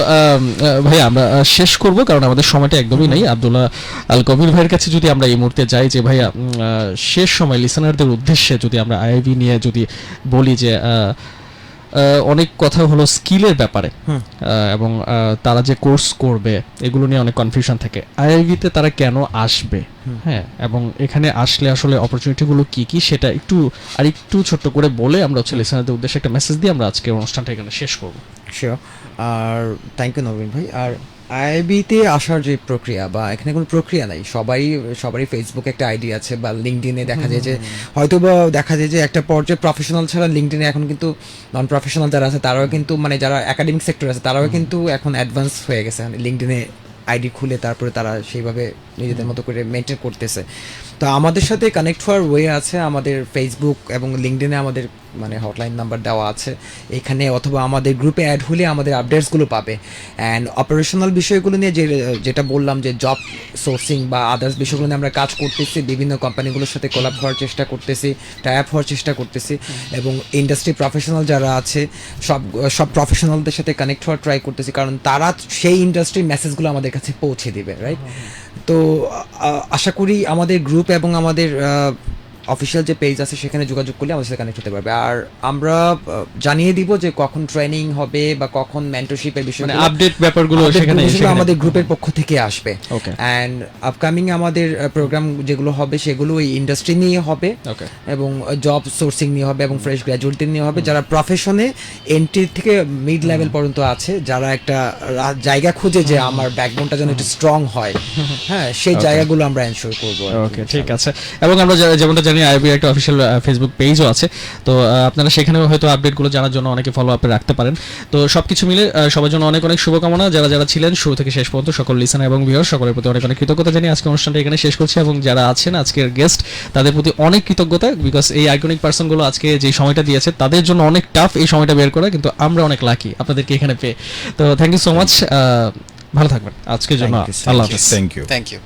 Speaker 2: ভাই আমরা শেষ করব কারণ আমাদের সময়টা একদমই নেই। আব্দুল্লাহ আল কবির ভাইয়ের কাছে যদি আমরা এই মুহূর্তে যাই যে ভাইয়া শেষ সময় লিসেনারদের উদ্দেশ্যে যদি আমরা আইআইবি নিয়ে যদি বলি যে অনেক কথা হলো স্কিলের ব্যাপারে, এবং তারা যে কোর্স করবে এগুলো নিয়ে অনেক কনফিউশন থাকে। আইআইবিতে তারা কেন আসবে, হ্যাঁ, এবং এখানে আসলে আসলে অপরচুনিটিগুলো কি কি সেটা একটু ছোট্ট করে বলে আমরা হচ্ছে লিসেনারদের উদ্দেশ্যে একটা মেসেজ দিয়ে আমরা আজকে অনুষ্ঠানটা এখানে শেষ করব।
Speaker 4: শিওর। আর থ্যাংক ইউ নবীন ভাই। আর আইআইবিতে আসার যে প্রক্রিয়া, বা এখানে কোনো প্রক্রিয়া নাই, সবারই ফেসবুকে একটা আইডি আছে, বা লিঙ্কডইনে দেখা যায় যে হয়তো বা দেখা যায় যে একটা পর্যায়ে প্রফেশনাল ছাড়া লিঙ্কডইনে এখন কিন্তু নন প্রফেশনাল যারা আছে তারাও কিন্তু মানে যারা একাডেমিক সেক্টর আছে তারাও কিন্তু এখন অ্যাডভান্স হয়ে গেছে, লিঙ্কডইনে আইডি খুলে তারপরে তারা সেইভাবে নিজেদের মতো করে মেনটেন করতেছে। তো আমাদের সাথে কানেক্ট হওয়ার ওয়ে আছে, আমাদের ফেসবুক এবং লিঙ্কডইনে আমাদের মানে হটলাইন নাম্বার দেওয়া আছে এখানে, অথবা আমাদের গ্রুপে অ্যাড হলে আমাদের আপডেটসগুলো পাবে। অ্যান্ড অপারেশনাল বিষয়গুলো নিয়ে যেটা বললাম যে জব সোর্সিং বা আদার্স বিষয়গুলো নিয়ে আমরা কাজ করতেছি, বিভিন্ন কোম্পানিগুলোর সাথে কোলাব হওয়ার চেষ্টা করতেছি, টাই-আপ হওয়ার চেষ্টা করতেছি, এবং ইন্ডাস্ট্রি প্রফেশনাল যারা আছে সব প্রফেশনালদের সাথে কানেক্ট হওয়ার ট্রাই করতেছি, কারণ তারা সেই ইন্ডাস্ট্রির মেসেজগুলো আমাদের কাছে পৌঁছে দিবে, রাইট? তো আশা করি আমাদের গ্রুপ এবং আমাদের অফিসিয়াল যে পেজ আছে সেখানে যোগাযোগ করলে আমাদের সাথে কানেক্ট হতে পারবে। আর আমরা জানিয়ে দিব যে কখন ট্রেনিং হবে বা কখন মেন্টরশিপের বিষয়ে
Speaker 2: মানে আপডেট ব্যাপারগুলো সেখানে
Speaker 4: আমাদের গ্রুপের পক্ষ থেকে আসবে। অ্যান্ড আপকামিং আমাদের প্রোগ্রাম যেগুলো হবে সেগুলো এই ইন্ডাস্ট্রি নিয়ে হবে, এবং জব সোর্সিং নিয়ে হবে, এবং ফ্রেশ গ্র্যাজুয়েটদের নিয়ে হবে, যারা প্রফেশনে এন্ট্রি থেকে মিড লেভেল পর্যন্ত আছে, যারা একটা জায়গা খুঁজে যে আমার ব্যাকবোনটা যেন একটু স্ট্রং হয়, হ্যাঁ, সেই জায়গাগুলো আমরা এনশিওর করবো।
Speaker 2: ওকে, ঠিক আছে। এবং আমরা যেমনটা জানি আইআইবি একটা অফিসিয়াল ফেসবুক পেজও আছে, তো আপনারা সেখানেও হয়তো আপডেটগুলো জানার জন্য অনেকে ফলো আপে রাখতে পারেন। তো সবকিছু মিলে সবার জন্য অনেক অনেক শুভকামনা। যারা ছিলেন শুরু থেকে শেষ পর্যন্ত সকল লিসেনার এবং ভিউয়ার সকলের প্রতি অনেক অনেক কৃতজ্ঞতা জানিয়ে আজকে অনুষ্ঠানটা এখানে শেষ করছি, এবং যারা আছেন আজকের গেস্ট তাদের প্রতি অনেক কৃতজ্ঞতা, বিকজ এই আইকনিক পার্সনগুলো আজকে যে সময়টা দিয়েছে তাদের জন্য অনেক টাফ এই সময়টা বের করা, কিন্তু আমরা অনেক লাকি আপনাদেরকে এখানে পেয়ে। তো থ্যাংক ইউ সো মাচ, ভালো থাকবেন আজকের জন্য। আল্লাহ হাফেজ।
Speaker 3: Thank you.